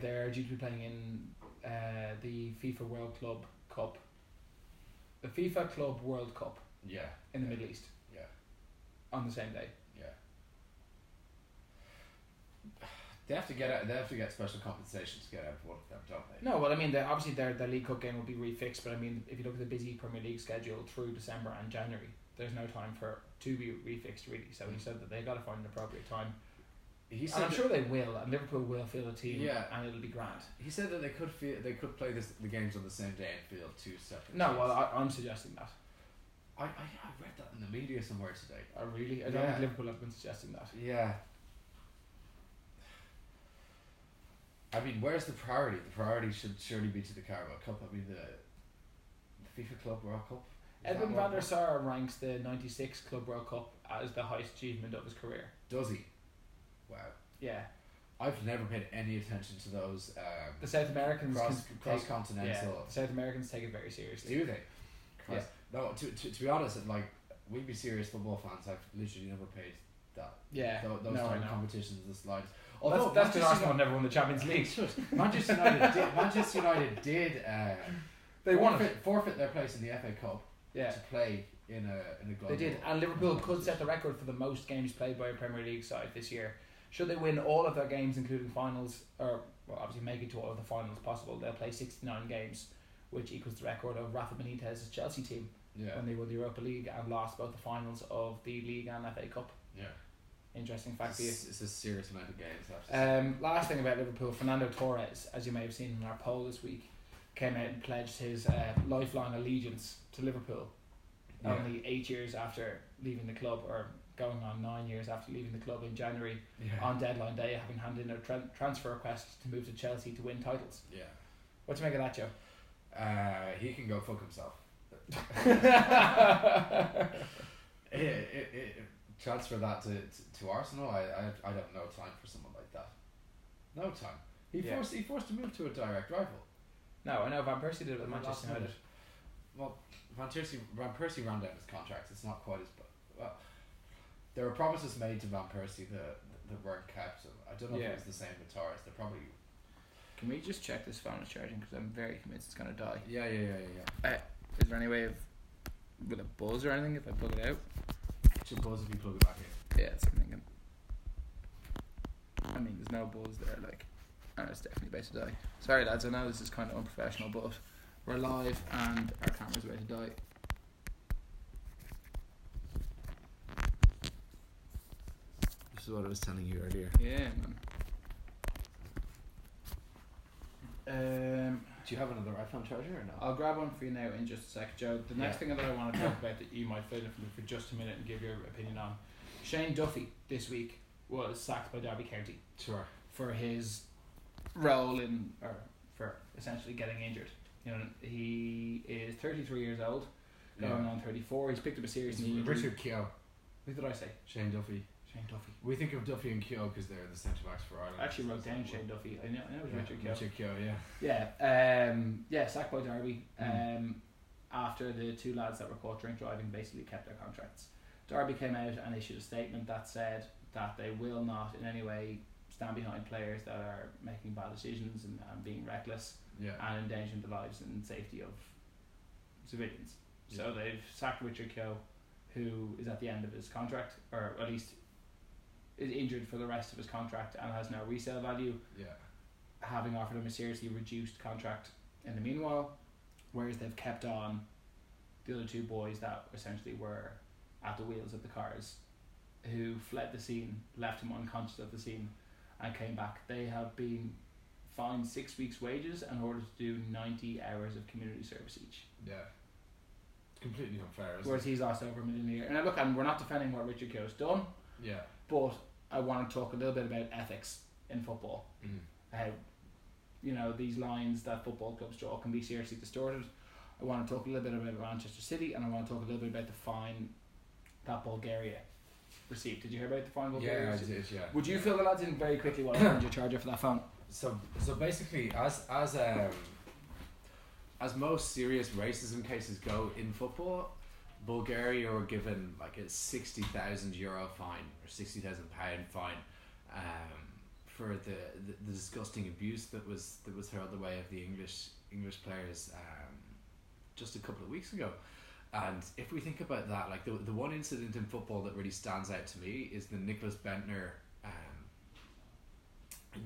They're due to be playing in the FIFA World Club Cup. The FIFA Club World Cup. Yeah. In the Middle East. Yeah. On the same day. Yeah. They have to get special compensation to get out of one of them, don't they? No, well, I mean, their League Cup game will be refixed, but I mean, if you look at the busy Premier League schedule through December and January, there's no time to be refixed really. So he said that they got to find an appropriate time. He said, and I'm sure they will, and Liverpool will field a team, and it'll be grand. He said that they could play the games on the same day and field two separate. No, well, I'm suggesting that. I read that in the media somewhere today. Oh really? I don't think Liverpool have been suggesting that. Yeah. I mean, where's the priority? The priority should surely be to the Carabao Cup. I mean, the FIFA Club World Cup. Edwin van der Sar ranks the '96 Club World Cup as the highest achievement of his career. Does he? Wow. Yeah. I've never paid any attention to those. The South Americans cross-continental. Yeah, the South Americans take it very seriously. Do they? Yeah. No, to be honest, like, we'd be serious football fans. I've literally never paid that. Yeah. Those kind of competitions, the slides. Although that's because Arsenal have never won the Champions League. Manchester United did. They forfeit their place in the FA Cup. Yeah. To play in a global. They did, and Liverpool could set the record for the most games played by a Premier League side this year. Should they win all of their games, including finals, or obviously make it to all of the finals possible, they'll play 69 games, which equals the record of Rafa Benitez's Chelsea team when they won the Europa League and lost both the finals of the League and FA Cup. Yeah. Interesting fact for you. It's a serious amount of games. Last thing about Liverpool, Fernando Torres, as you may have seen in our poll this week, came out and pledged his lifelong allegiance to Liverpool. Only 8 years after leaving the club, or going on 9 years after leaving the club in January on deadline day, having handed in a transfer request to move to Chelsea to win titles. Yeah. What do you make of that, Joe? He can go fuck himself. Transfer that to Arsenal. I don't know time for someone like that. No time. He forced to move to a direct rival. No, I know Van Persie did it with Manchester United. Well, Van Persie ran down his contract. It's not quite as well. There were promises made to Van Persie that weren't kept. So I don't know if it was the same with Torres. They're probably. Can we just check this phone is charging, because I'm very convinced it's gonna die. Yeah. Is there any way of with a buzz or anything if I plug it out? It should buzz if you plug it back in. Yeah, that's what I'm thinking. I mean, there's no buzz there, like, and it's definitely about to die. Sorry lads, I know this is kind of unprofessional, but we're live and our camera's about to die. This is what I was telling you earlier. Yeah, man. Do you have another iPhone charger or no? I'll grab one for you now in just a sec, Joe. The next thing that I want to talk about that you might fill in for just a minute and give your opinion on. Shane Duffy this week was sacked by Derby County. Sure. For his role in, or for essentially getting injured. You know, he is 33 years old, going on 34. He's picked up a serious knee injury. Richard Keogh. Who did I say? Shane Duffy. We think of Duffy and Keogh because they're the centre backs for Ireland. I actually wrote down Shane Duffy. I know it was Richard Keogh. Richard Keogh, sacked by Derby. After the two lads that were caught drink driving basically kept their contracts. Derby came out and issued a statement that said that they will not in any way stand behind players that are making bad decisions and being reckless and endangering the lives and safety of civilians. So they've sacked Richard Keogh, who is at the end of his contract, or at least is injured for the rest of his contract and has no resale value, having offered him a seriously reduced contract in the meanwhile, whereas they've kept on the other two boys that essentially were at the wheels of the cars, who fled the scene, left him unconscious at the scene, and came back. They have been fined 6 weeks' wages and ordered to do 90 hours of community service each. Yeah. It's completely unfair, isn't Whereas he's lost over $1 million a year. And look, and we're not defending what Richard Keogh's done. Yeah. But I want to talk a little bit about ethics in football. How, these lines that football clubs draw can be seriously distorted. I want to talk a little bit about Manchester City, and I want to talk a little bit about the fine that Bulgaria received. Did you hear about the fine Bulgaria received? Yeah, I did, yeah. Would you fill the lads in very quickly while I find your charger for that phone? So basically, as most serious racism cases go in football, Bulgaria were given like a €60,000 fine or £60,000 fine for the disgusting abuse that was hurled the way of the English players just a couple of weeks ago. And if we think about that, like the one incident in football that really stands out to me is the Nicholas Bentner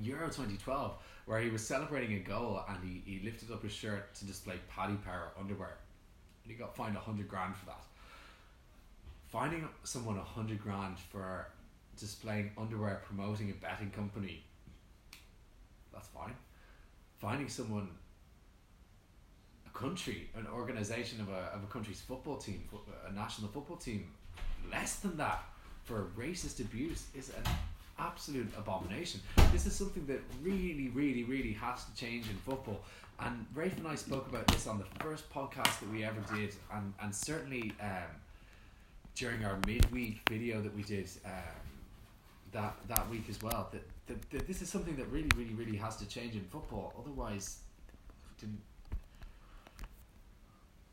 Euro 2012, where he was celebrating a goal and he lifted up his shirt to display Paddy Power underwear. And he got fined $100,000 for that. Finding someone $100,000 for displaying underwear promoting a betting company, that's fine. Finding someone, a country, an organisation of a country's football team, a national football team, less than that for racist abuse is an absolute abomination. This is something that really, really, really has to change in football. And Rafe and I spoke about this on the first podcast that we ever did, and certainly during our midweek video that we did that week as well. That this is something that really, really, really has to change in football. Otherwise,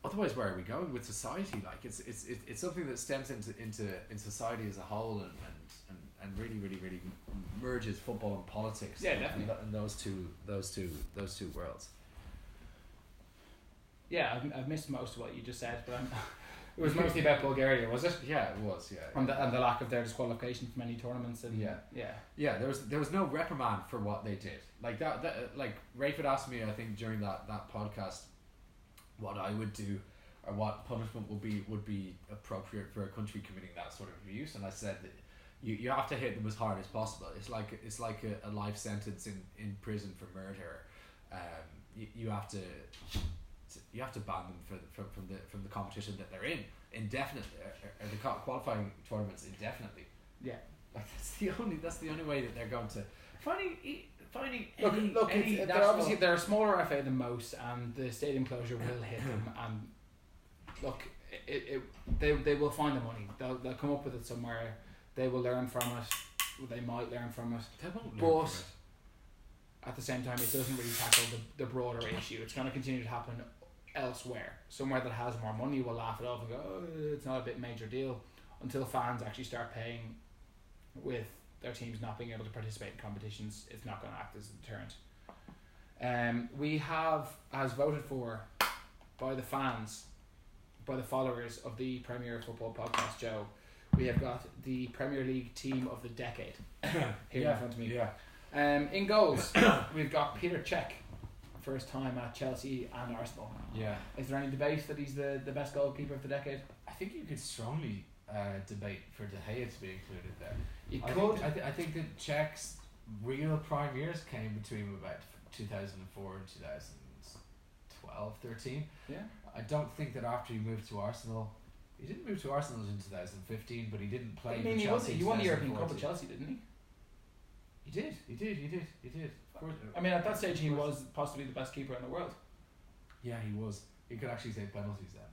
where are we going with society? Like it's something that stems into society as a whole and really, really, really merges football and politics. Yeah, definitely. And those two worlds. Yeah, I've missed most of what you just said, but it was mostly about Bulgaria, was it? Yeah, it was. Yeah, and the lack of their disqualification from any tournaments, and yeah. There was no reprimand for what they did. Like that like Rafe had asked me, I think during that podcast, what I would do or what punishment would be appropriate for a country committing that sort of abuse, and I said that you have to hit them as hard as possible. It's like a life sentence in prison for murder. You have to ban them from the competition that they're in. indefinitely, or the qualifying tournaments indefinitely. Yeah. Like that's the only way that they're going to finding they're a smaller FA than most, and the stadium closure will hit them. And look, they will find the money. They'll come up with it somewhere. They will learn from it. They might learn from it. They won't learn from it. At the same time, it doesn't really tackle the broader issue. It's going to continue to happen elsewhere. Somewhere that has more money will laugh it off and go, oh, it's not a big major deal, until fans actually start paying with their teams not being able to participate in competitions. It's not going to act as a deterrent. We have, as voted for by the fans, by the followers of the Premier Football Podcast, Joe, we have got the Premier League team of the decade here in front of me. Yeah. In goals, we've got Peter Cech, first time at Chelsea and Arsenal. Yeah. Is there any debate that he's the best goalkeeper of the decade? I think you could strongly debate for De Gea to be included there. You could. I think that Czech's real prime years came between about 2004 and 2012, 13. Yeah. I don't think that after he moved to Arsenal, he didn't move to Arsenal in 2015, but he didn't play for Chelsea. He won the European Cup at Chelsea, didn't he? He did. Of course. I mean, at that stage, he was possibly the best keeper in the world. Yeah, he was. He could actually save penalties then.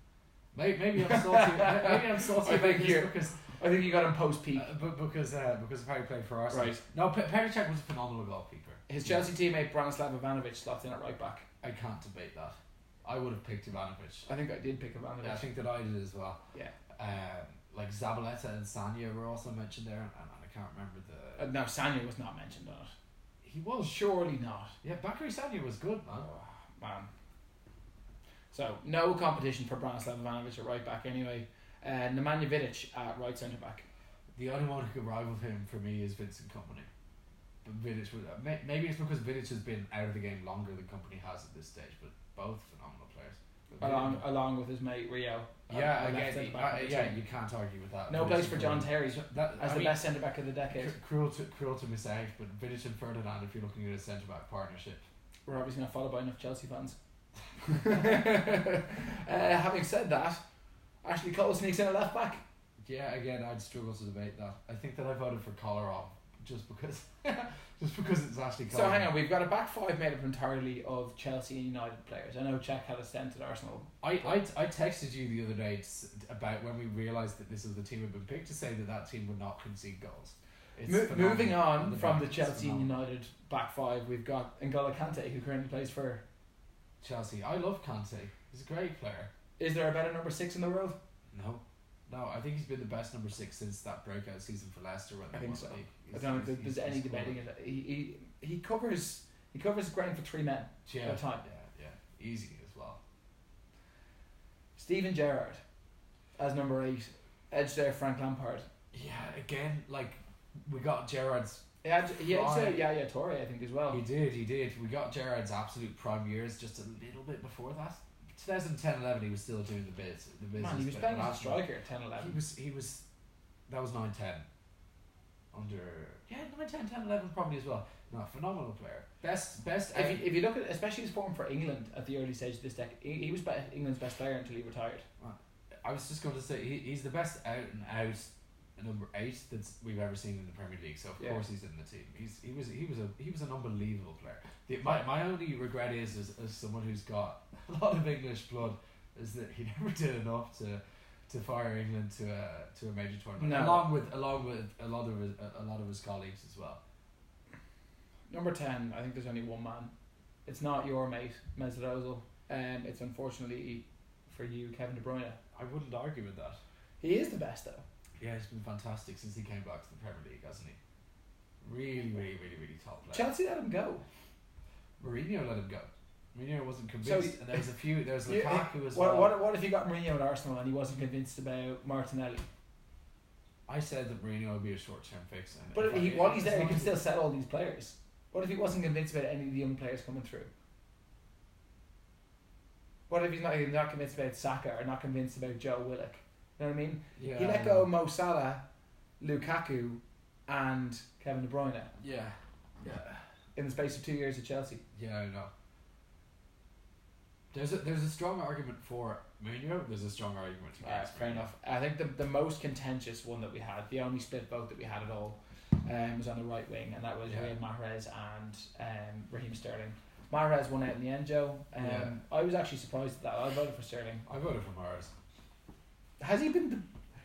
Maybe I'm salty. Maybe I'm salty because I think you got him post peak. Because of how he played for Arsenal. Right. No, Petr Cech was a phenomenal goalkeeper. His Chelsea teammate Branislav Ivanovic slots in at right back. I can't debate that. I would have picked Ivanovic. I think I did pick Ivanovic. Yeah, I think that I did as well. Yeah. Like Zabaleta and Sanya were also mentioned there, and I can't remember the. No, Sanya was not mentioned on it. He was. Surely not. Yeah, Bakary Sanya was good, man. Oh, man. So, no competition for Branislav Ivanovic at right back anyway. Nemanja Vidic at right centre back. The only one who could rival him for me is Vincent Kompany. But Vidic was, maybe it's because Vidic has been out of the game longer than Kompany has at this stage, but both phenomenal players. Along with his mate Rio. Yeah, again, you can't argue with that. No place for John Terry as the best centre back of the decade. Cruel to miss out, but Vidic and Ferdinand, if you're looking at a centre back partnership. We're obviously not followed by enough Chelsea fans. Having said that, Ashley Cole sneaks in a left back. Yeah, again, I'd struggle to debate that. I think that I voted for Kolarov just because it's Ashley Cole. So hang on, we've got a back five made up entirely of Chelsea and United players. I know Czech had a stint at Arsenal. I texted you the other day about when we realised that this was the team had been picked, to say that team would not concede goals. Moving on from the Chelsea and United back five, we've got N'Golo Kante, who currently plays for Chelsea. I love Kante. He's a great player. Is there a better number 6 in the world? No, I think he's been the best number 6 since that breakout season for Leicester. When I think so. I don't think there's any debating it. He covers ground for 3 men at a time. Yeah, easy as well. Steven Gerrard as number 8, edge there Frank Lampard. Yeah, again, like we got Gerrard's. Torre I think as well. He did. We got Gerrard's absolute prime years just a little bit before that. 2010-11 he was still doing the bits. Man, he was playing as a striker at 10-11. He was that was 9-10 under 9-10 10-11 probably as well. No, phenomenal player. Best if you look at especially his form for England at the early stage of this decade, he was England's best player until he retired. I was just going to say he's the best out and out number 8 that we've ever seen in the Premier League. So of course he's in the team. He was an unbelievable player. My only regret is as someone who's got a lot of English blood is that he never did enough to fire England to a major tournament. No. Along with a lot of his colleagues as well. Number 10, I think there's only one man. It's not your mate Mesut Ozil. It's unfortunately for you Kevin De Bruyne. I wouldn't argue with that. He is the best though. Yeah, he's been fantastic since he came back to the Premier League, hasn't he? Really top player. Chelsea let him go. Mourinho let him go. Mourinho wasn't convinced, and there was Lukaku as well. What if you got Mourinho at Arsenal and he wasn't convinced about Martinelli? I said that Mourinho would be a short-term fix. But while he's there, he can still sell all these players. What if he wasn't convinced about any of the young players coming through? What if he's not convinced about Saka or not convinced about Joe Willock? You know what I mean? Yeah, he let go of Mo Salah, Lukaku, and Kevin De Bruyne. Yeah. In the space of 2 years at Chelsea. Yeah, I know. There's a strong argument for Mourinho. There's a strong argument against. Fair enough. I think the most contentious one that we had, the only split vote that we had at all, was on the right wing, and that was Riyad Mahrez and Raheem Sterling. Mahrez won out in the end, Joe. I was actually surprised at that. I voted for Sterling. I voted for Mahrez. Has he been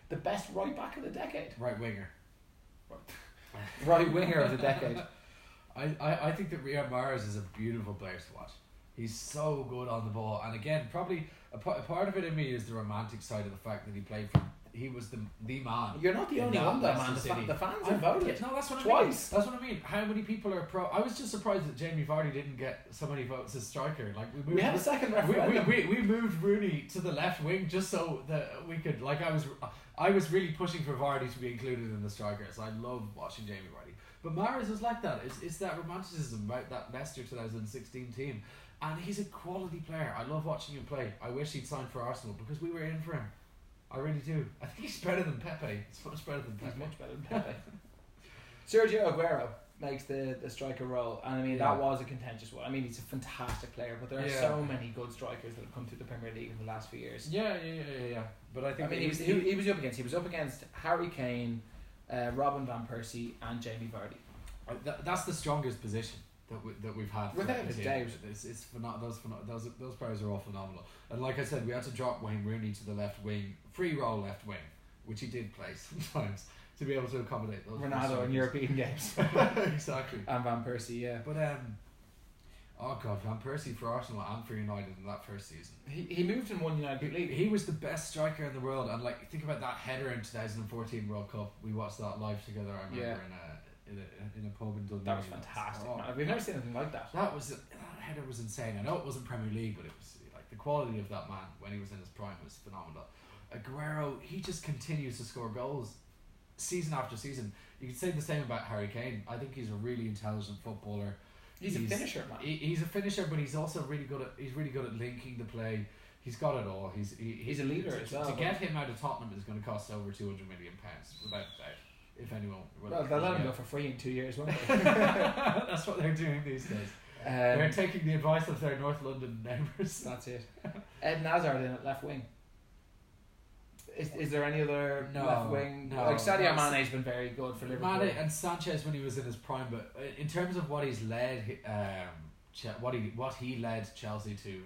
the best right back of the decade? Right winger. Right winger of the decade. I think that Riyad Mahrez is a beautiful player to watch. He's so good on the ball, and again, probably a part of it in me is the romantic side of the fact that he was the man. You're not the only one, though, man. The fans have voted. No, that's what twice. I mean. That's what I mean. How many people are pro? I was just surprised that Jamie Vardy didn't get so many votes as striker. Like we had a second referendum. We moved Rooney to the left wing just so that we could. Like I was really pushing for Vardy to be included in the strikers. I love watching Jamie Vardy. But Mahrez is like that. It's that romanticism about that Leicester 2016 team. And he's a quality player. I love watching him play. I wish he'd signed for Arsenal because we were in for him. I really do. I think he's better than Pepe. It's much better than Pepe. He's much better than Pepe. Sergio Aguero makes the striker role, and I mean that was a contentious one. I mean he's a fantastic player, but there are so many good strikers that have come through the Premier League in the last few years. Yeah. But I think he was up against Harry Kane, Robin van Persie, and Jamie Vardy. That's the strongest position that we've had. Without a doubt, it's those players are all phenomenal. And like I said, we had to drop Wayne Rooney to the left wing, free roll left wing, which he did play sometimes to be able to accommodate those. Ronaldo in European games. Exactly. And Van Persie, yeah. But oh god, Van Persie for Arsenal and for United in that first season. He moved and won United League. He was the best striker in the world, and like think about that header in 2014 World Cup. We watched that live together. I remember in a pub in Dublin. That was fantastic. Man. We've never seen anything like that. That header was insane. I know it wasn't Premier League, but it was like the quality of that man when he was in his prime was phenomenal. Aguero, he just continues to score goals season after season. You could say the same about Harry Kane. I think he's a really intelligent footballer. He's a finisher, man. He's a finisher, but he's also really good at linking the play. He's got it all. He's a leader as well. To get him out of Tottenham is going to cost over £200 million, without a doubt. If anyone, well, they'll let him go for free in 2 years, won't they? That's what they're doing these days. They're taking the advice of their North London neighbours. That's it. Ed Hazard in at left wing. Is there any other left wing? No, like Sadio Mane's been very good for Liverpool. Mane and Sanchez when he was in his prime, but in terms of what he's led, what he led Chelsea to,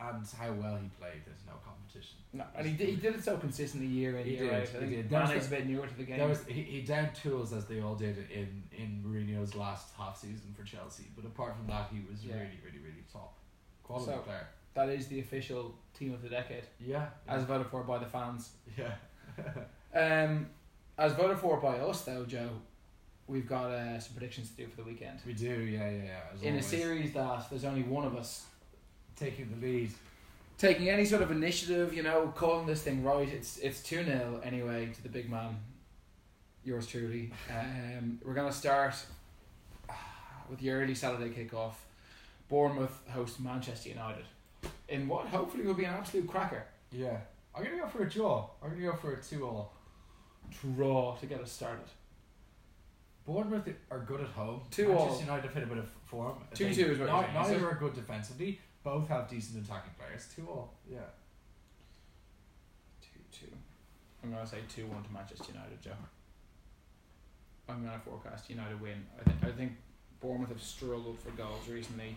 and how well he played, there's no competition. No, and he did it so consistently year in year out. I think Mane's a bit newer to the game. He downed tools as they all did in Mourinho's last half season for Chelsea, but apart from that, he was really top quality player. That is the official team of the decade. Yeah. As voted for by the fans. Yeah. As voted for by us, though, Joe, we've got some predictions to do for the weekend. We do, yeah. In a series that there's only one of us taking the lead. Taking any sort of initiative, calling this thing right. It's 2-0 anyway to the big man. Yours truly. We're going to start with the early Saturday kickoff. Bournemouth host Manchester United. In what hopefully will be an absolute cracker. Yeah. I'm going to go for a draw. I'm going to go for a 2-2. Draw to get us started. Bournemouth are good at home. 2-2. Manchester United have hit a bit of form. 2-2 is what you're saying. Neither are good defensively. Both have decent attacking players. 2-2. Yeah. 2-2. I'm going to say 2-1 to Manchester United, Joe. I'm going to forecast United win. I think Bournemouth have struggled for goals recently.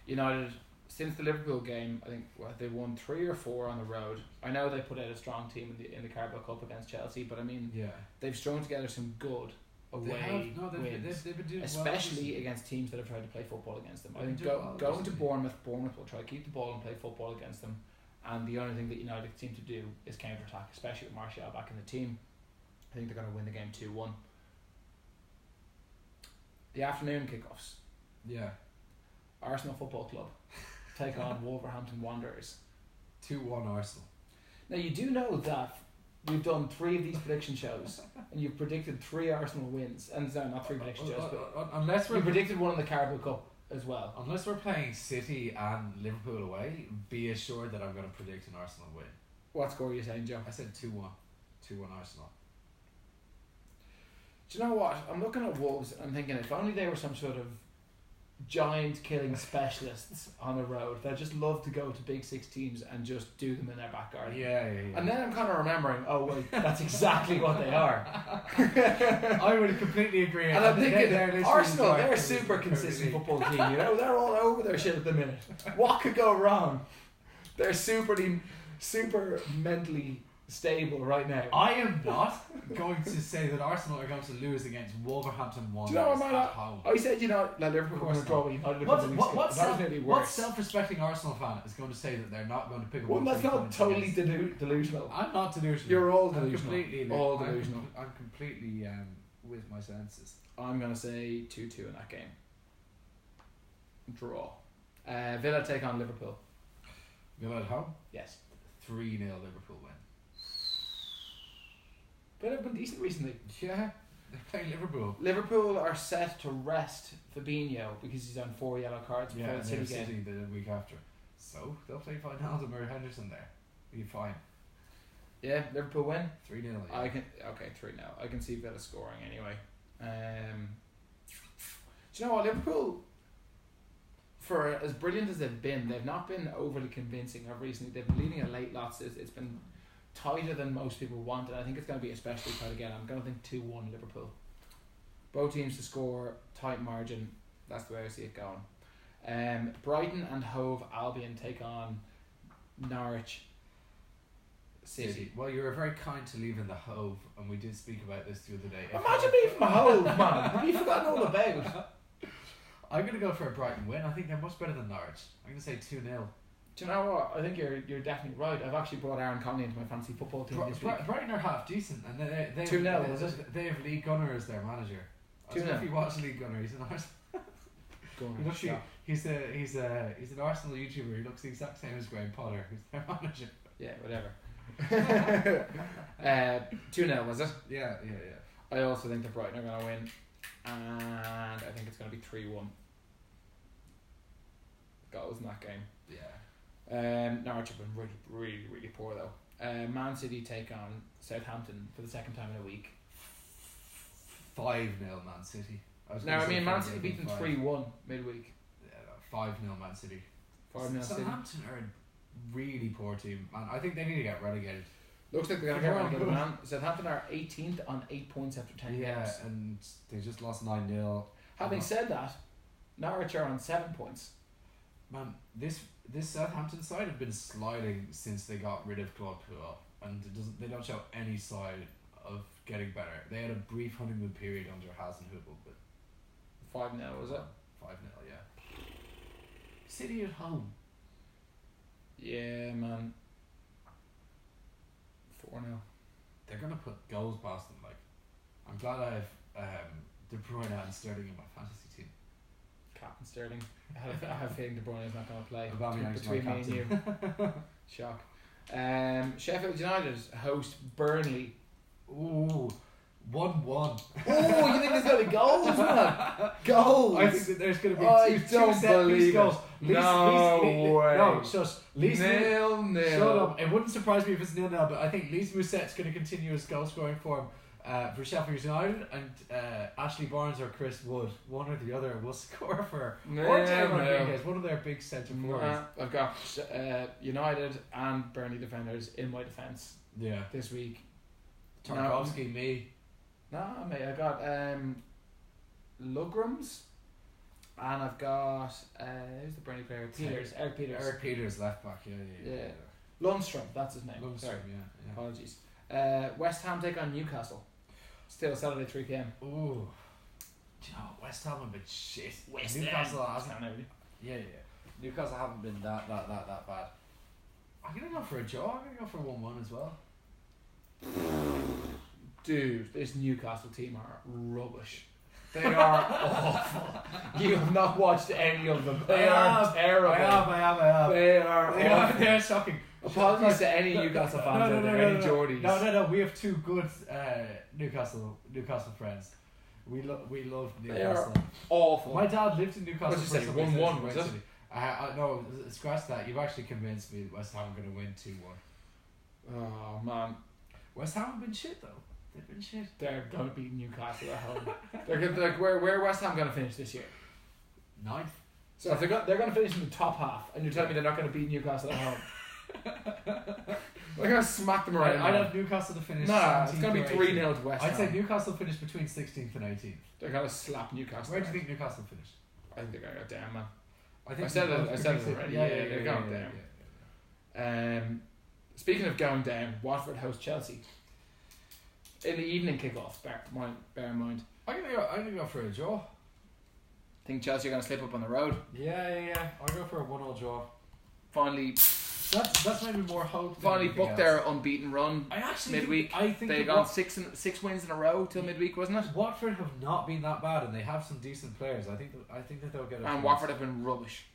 United, since the Liverpool game, I think they won 3 or 4 on the road. I know they put out a strong team in the Carabao Cup against Chelsea, but I mean, they've strung together some good away wins, they've been doing especially well against teams that have tried to play football against them. I think going to Bournemouth will try to keep the ball and play football against them, and the only thing that United seem to do is counter-attack, especially with Martial back in the team. I think they're going to win the game 2-1. The afternoon kickoffs. Yeah. Arsenal Football Club take on Wolverhampton Wanderers. 2-1 Arsenal. Now you do know that we've done 3 of these prediction shows and you've predicted 3 Arsenal wins, and no, not 3 prediction shows, but unless we predicted one in the Carabao Cup as well. Unless we're playing City and Liverpool away, be assured that I'm going to predict an Arsenal win. What score are you saying, Joe? I said 2-1 Arsenal. Do you know what? I'm looking at Wolves and I'm thinking if only they were some sort of giant killing specialists on the road that just love to go to big six teams and just do them in their back garden. Yeah. And then I'm kind of remembering, oh wait, that's exactly what they are. I would completely agree. And I'm thinking, they're Arsenal, they're a super consistent football team, you know, they're all over their shit at the minute. What could go wrong? They're super mentally stable right now. I am not going to say that Arsenal are going to lose against Wolverhampton Wanderers Do you know what at home. I said, you know, like Liverpool going to draw with United. What self-respecting Arsenal fan is going to say that they're not going to pick up? Well, that's not totally delusional. I'm not delusional. You're all delusional. Delusional. I'm completely with my senses. I'm going to say 2-2 in that game. Draw. Villa take on Liverpool. Villa at home? Yes. 3-0 Liverpool win. Villa have been decent recently. Yeah, they're playing Liverpool. Liverpool are set to rest Fabinho because he's on 4 yellow cards before the City game. The week after. So they'll play Wijnaldum or Henderson there. Be fine. Yeah, Liverpool win. 3-0. Yeah. 3-0. I can see Villa scoring anyway. Do you know what, Liverpool, for as brilliant as they've been, they've not been overly convincing of recently. They've been leading a late lots. It's been tighter than most people want, and I think it's going to be especially tight again. I'm going to think 2-1 Liverpool. Both teams to score, tight margin. That's the way I see it going. Brighton and Hove Albion take on Norwich City. Well, you were very kind to leave in the Hove, and we did speak about this the other day. Imagine leaving the Hove, man. Have you forgotten all about it? I'm going to go for a Brighton win. I think they're much better than Norwich. I'm going to say 2-0. Do you know what? I think you're definitely right. I've actually brought Aaron Conley into my fantasy football team this week. Brighton are half decent, and they 2-0, is it? They have Lee Gunner as their manager. I don't know if you watch Lee Gunner. He's an Arsenal. He's an Arsenal YouTuber. He looks the exact same as Graham Potter, who's their manager. Yeah, whatever. 2-0 was it? Yeah. I also think that Brighton are going to win, and I think it's going to be 3-1. Goals in that game. Yeah. Norwich have been really poor though. Man City take on Southampton for the second time in a week. 5-0 Man City. Man City beat them 3-1 midweek. Yeah, 5-0 Man City. 5-0 Southampton are a really poor team, man. I think they need to get relegated. Looks like they're going to get relegated, man. Southampton are 18th on 8 points after 10 games. Yeah, and they just lost 9-0. Having said that, Norwich are on 7 points. Man, this Southampton side have been sliding since they got rid of Claude Puel, and they don't show any sign of getting better. They had a brief honeymoon period under Hasenhüttl, but 5-0 was it? 5-0, yeah. City at home. Yeah, man. 4-0. They're gonna put goals past them. Like, I'm glad I have De Bruyne and Sterling in my fantasy team. Captain Sterling. I have a feeling De Bruyne is not going to play between me and you. Shock. Sheffield United host Burnley. Ooh, 1-1. Oh, you think there's going to be goals, man? Goals. I think that there's going to be two set-piece goals. No way. No, shush. 0-0. Shut up. It wouldn't surprise me if it's 0-0, but I think Lise Mousset's going to continue his goal scoring form. For Sheffield United, and Ashley Barnes or Chris Wood, one or the other, will score for Rodriguez, one of their big centre forwards. I've got United and Burnley defenders in my defence. Yeah. This week. Tarkowski, me. No, mate. I got Lugrams, and I've got who's the Burnley player? Eric Peters, left back. Yeah. Lundstrom, that's his name. Lundstrom, yeah. Apologies. West Ham take on Newcastle. Still Saturday 3 p.m. Ooh. Do you know, West Ham have been shit. Newcastle hasn't. Yeah. Newcastle haven't been that bad. I'm gonna go for a draw. I'm gonna go for 1-1 as well. Dude, this Newcastle team are rubbish. They are awful. You have not watched any of them. They are terrible. I have. They are They're shocking. Apologies to any Newcastle fans out there, any Geordies. No. We have two good Newcastle friends. We love Newcastle. They are awful. My dad lived in Newcastle. What did you say? 1-1 was it? No, scratch that. You've actually convinced me that West Ham are going to win 2-1. Oh man, West Ham have been shit though. They've been shit. They're going to beat Newcastle at home. They're like where West Ham going to finish this year? 9th. So if they're going to finish in the top half, and you're telling me they're not going to beat Newcastle at home, we're going to smack them around. I'd have Newcastle to finish. Nah, it's going to be 3-0 to West Ham. I'd say Newcastle finish between 16th and 18th. They're going to slap Newcastle. Where do you think Newcastle finish? I think they're going to go down, man. I said it already. Yeah, they're going down. Speaking of going down, Watford host Chelsea in the evening kickoff. Bear in mind. I'm gonna go for a draw. Think Chelsea are going to slip up on the road? Yeah. I'll go for a 1-1 draw. Finally, that's maybe more hope. Finally booked their unbeaten run. I actually midweek. I think they got 6 wins in a row till midweek, wasn't it? Watford have not been that bad, and they have some decent players. I think that they'll get. And Watford have been rubbish.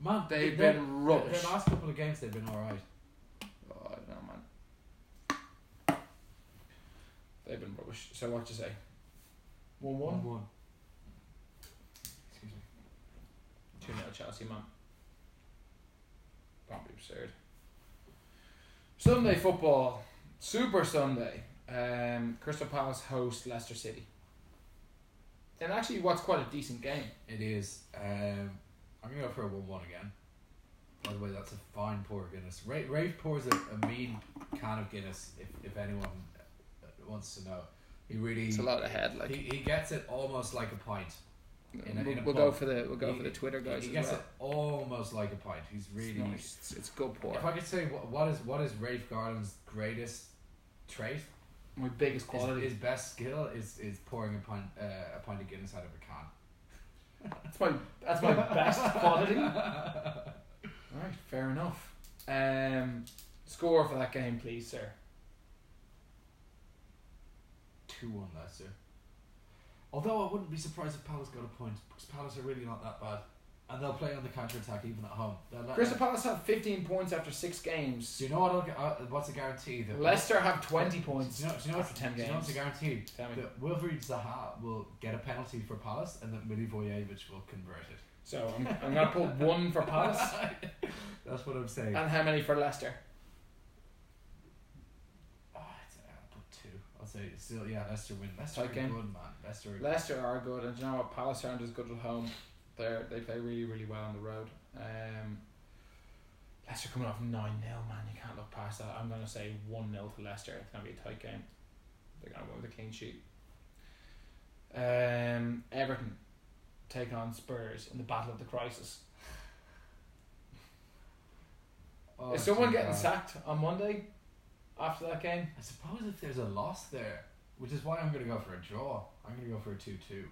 Man, they've been rubbish. Their last couple of games, they've been all right. Oh, I don't know, man. They've been rubbish. So what do you say? 1-1. 1-1. Excuse me. 2-0 Chelsea, man. Can't be absurd. Sunday football, Super Sunday. Crystal Palace host Leicester City. And actually, what's quite a decent game. It is. I'm gonna go for a 1-1 again. By the way, that's a fine pour of Guinness. Rafe pours a mean can of Guinness. If anyone wants to know, he really. It's a lot ahead. Like he gets it almost like a pint. We'll go for the Twitter guys. He gets it almost like a pint. He's really nice. It's good pour. If I could say what is Rafe Garland's greatest trait, my biggest quality, his best skill is pouring a pint of Guinness out of a can. That's my best quality. Alright, fair enough. Score for that game, please, sir. 2-1 Leicester. Although I wouldn't be surprised if Palace got a point, because Palace are really not that bad. And they'll play on the counter-attack even at home. Crystal Palace have 15 points after 6 games. Do you know what's a guarantee? That Leicester have 20 points do you know after 10 games. Do you know what's a guarantee? Tell me. That Wilfried Zaha will get a penalty for Palace and that Milivojevic will convert it. So I'm going to put 1 for Palace. That's what I'm saying. And how many for Leicester? I'll put 2. I'll say still, Leicester win. Leicester are game. good, man. Leicester are good, and do you know what? Palace aren't as good at home. They play really, really well on the road. Leicester coming off 9-0, man. You can't look past that. I'm going to say 1-0 to Leicester. It's going to be a tight game. They're going to win with a clean sheet. Everton take on Spurs in the battle of the crisis. Is someone getting sacked on Monday after that game? I suppose if there's a loss there, which is why I'm going to go for a draw. I'm going to go for a 2-2.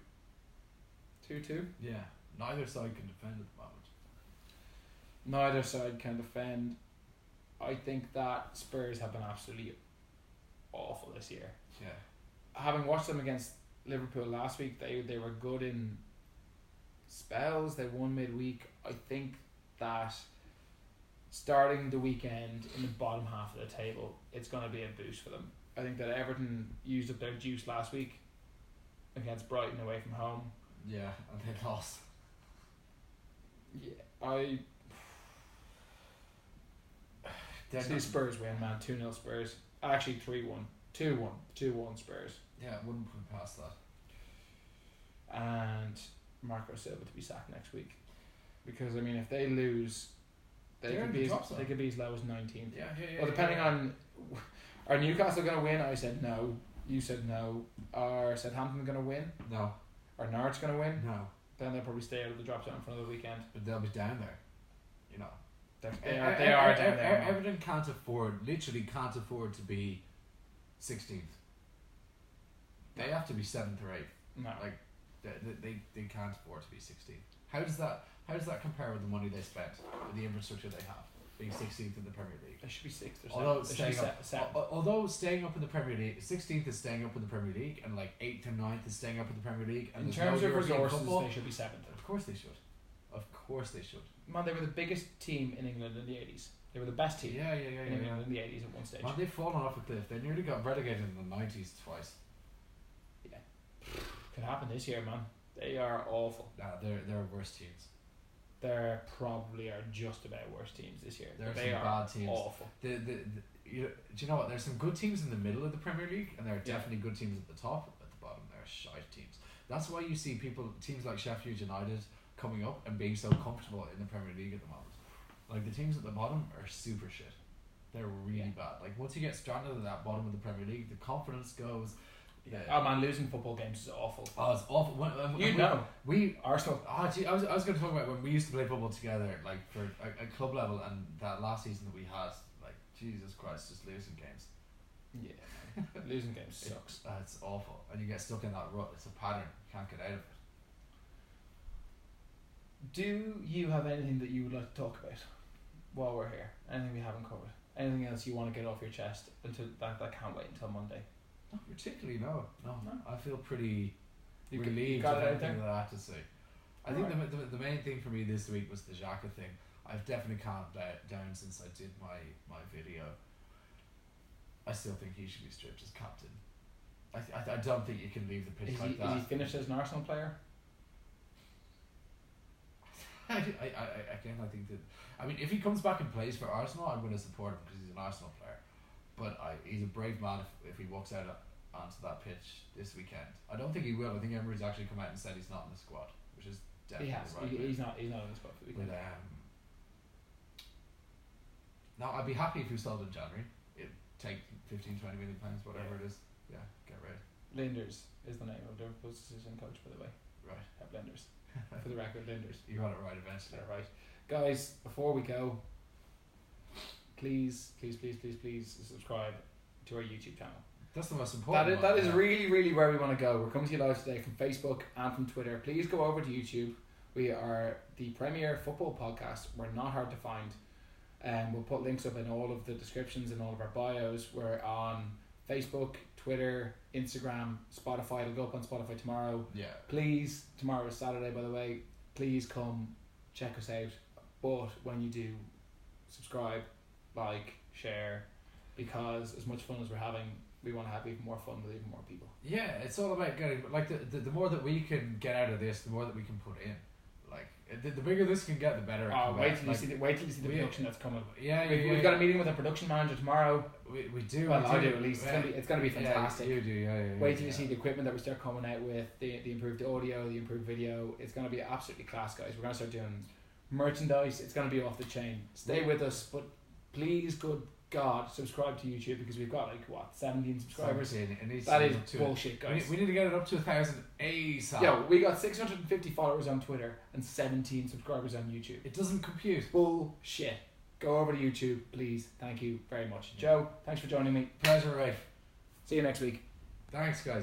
2-2? Yeah. Neither side can defend at the moment. Neither side can defend. I think that Spurs have been absolutely awful this year. Yeah. Having watched them against Liverpool last week, they were good in spells. They won midweek. I think that starting the weekend in the bottom half of the table, it's going to be a boost for them. I think that Everton used up their juice last week against Brighton away from home. Yeah, and they lost. Yeah, I see Spurs win, man. 2-0 Spurs. Actually 3-1. 2-1. 2-1 Spurs. Yeah, I wouldn't put past that. And Marco Silva to be sacked next week. Because, I mean, if they lose, they could be as low as 19th. Yeah. Well, depending on... Are Newcastle going to win? I said no. You said no. Are Southampton going to win? No. Are Norwich going to win? No. Then they'll probably stay out of the drop zone for another weekend. But they'll be down there. You know. They are down there. Everton literally can't afford to be 16th. They have to be 7th or 8th. No. Like, they can't afford to be 16th. How does that compare with the money they spent, with the infrastructure they have, being 16th in the Premier League? They should be 6th or 7th. Although staying up in the Premier League, 16th is staying up in the Premier League, and like 8th and 9th is staying up in the Premier League. And in terms of resources, they should be 7th. Of course they should. Of course they should. Man, they were the biggest team in England in the 80s. They were the best team in England in the 80s at one stage. Man, they've fallen off a cliff. They nearly got relegated in the 90s twice. Yeah. Could happen this year, man. They are awful. Nah, they're worse teams. They probably are just about worse teams this year. They are bad teams. Awful. Do you know what? There's some good teams in the middle of the Premier League, and there are definitely good teams at the top. At the bottom, there are shite teams. That's why you see teams like Sheffield United, coming up and being so comfortable in the Premier League at the moment. Like the teams at the bottom are super shit. They're really bad. Like once you get stranded at that bottom of the Premier League, the confidence goes. Yeah. Oh man, losing football games is awful. Oh, it's awful. We Arsenal. Oh, gee, I was going to talk about when we used to play football together, like for a club level, and that last season that we had, like Jesus Christ, just losing games. Yeah, losing games sucks. It's awful, and you get stuck in that rut. It's a pattern. You can't get out of it. Do you have anything that you would like to talk about while we're here? Anything we haven't covered? Anything else you want to get off your chest until that can't wait until Monday? Not particularly, no. I feel pretty You relieved got of it out everything there? that I have to say. I think the main thing for me this week was the Xhaka thing. I've definitely calmed down since I did my video. I still think he should be stripped as captain. I don't think you can leave the pitch like that. Is he finished as an Arsenal player? I think that. I mean, if he comes back and plays for Arsenal, I'm going to support him because he's an Arsenal player. But he's a brave man if he walks out onto that pitch this weekend. I don't think he will. I think Emery's actually come out and said he's not in the squad, which is definitely right. He's not in the squad for the weekend. But, now I'd be happy if we sold in January. It'd take 15-20 million pounds, whatever it is. Yeah, get ready. Linders is the name of Liverpool's assistant coach, by the way. Right. Linders. For the record, Linders. You got it right eventually. Yeah, right. Guys, before we go, please subscribe to our YouTube channel. That's the most important. That is really, really where we want to go. We're coming to you live today from Facebook and from Twitter. Please go over to YouTube. We are the premier football podcast. We're not hard to find. We'll put links up in all of the descriptions and all of our bios. We're on Facebook, Twitter, Instagram, Spotify. It'll go up on Spotify tomorrow. Yeah. Please, tomorrow is Saturday, by the way. Please come check us out. But when you do, subscribe, like, share, because as much fun as we're having, we want to have even more fun with even more people. Yeah, it's all about getting, like, the more that we can get out of this, the more that we can put in. Like, the bigger this can get, the better. Wait till you see the production that's coming. We've got a meeting with a production manager tomorrow. We do. Well, I do at least. It's gonna be fantastic. Yeah, you do. Wait till you see the equipment that we start coming out with, the improved audio, the improved video. It's gonna be absolutely class, guys. We're gonna start doing merchandise. It's gonna be off the chain. Stay with us, but please, good God, subscribe to YouTube, because we've got 17 subscribers. That is bullshit, guys. We need to get it up to 1,000 ASAP. Yo, we got 650 followers on Twitter and 17 subscribers on YouTube. It doesn't compute. Bullshit. Go over to YouTube, please. Thank you very much. Joe, thanks for joining me. Pleasure, Rafe. See you next week. Thanks, guys.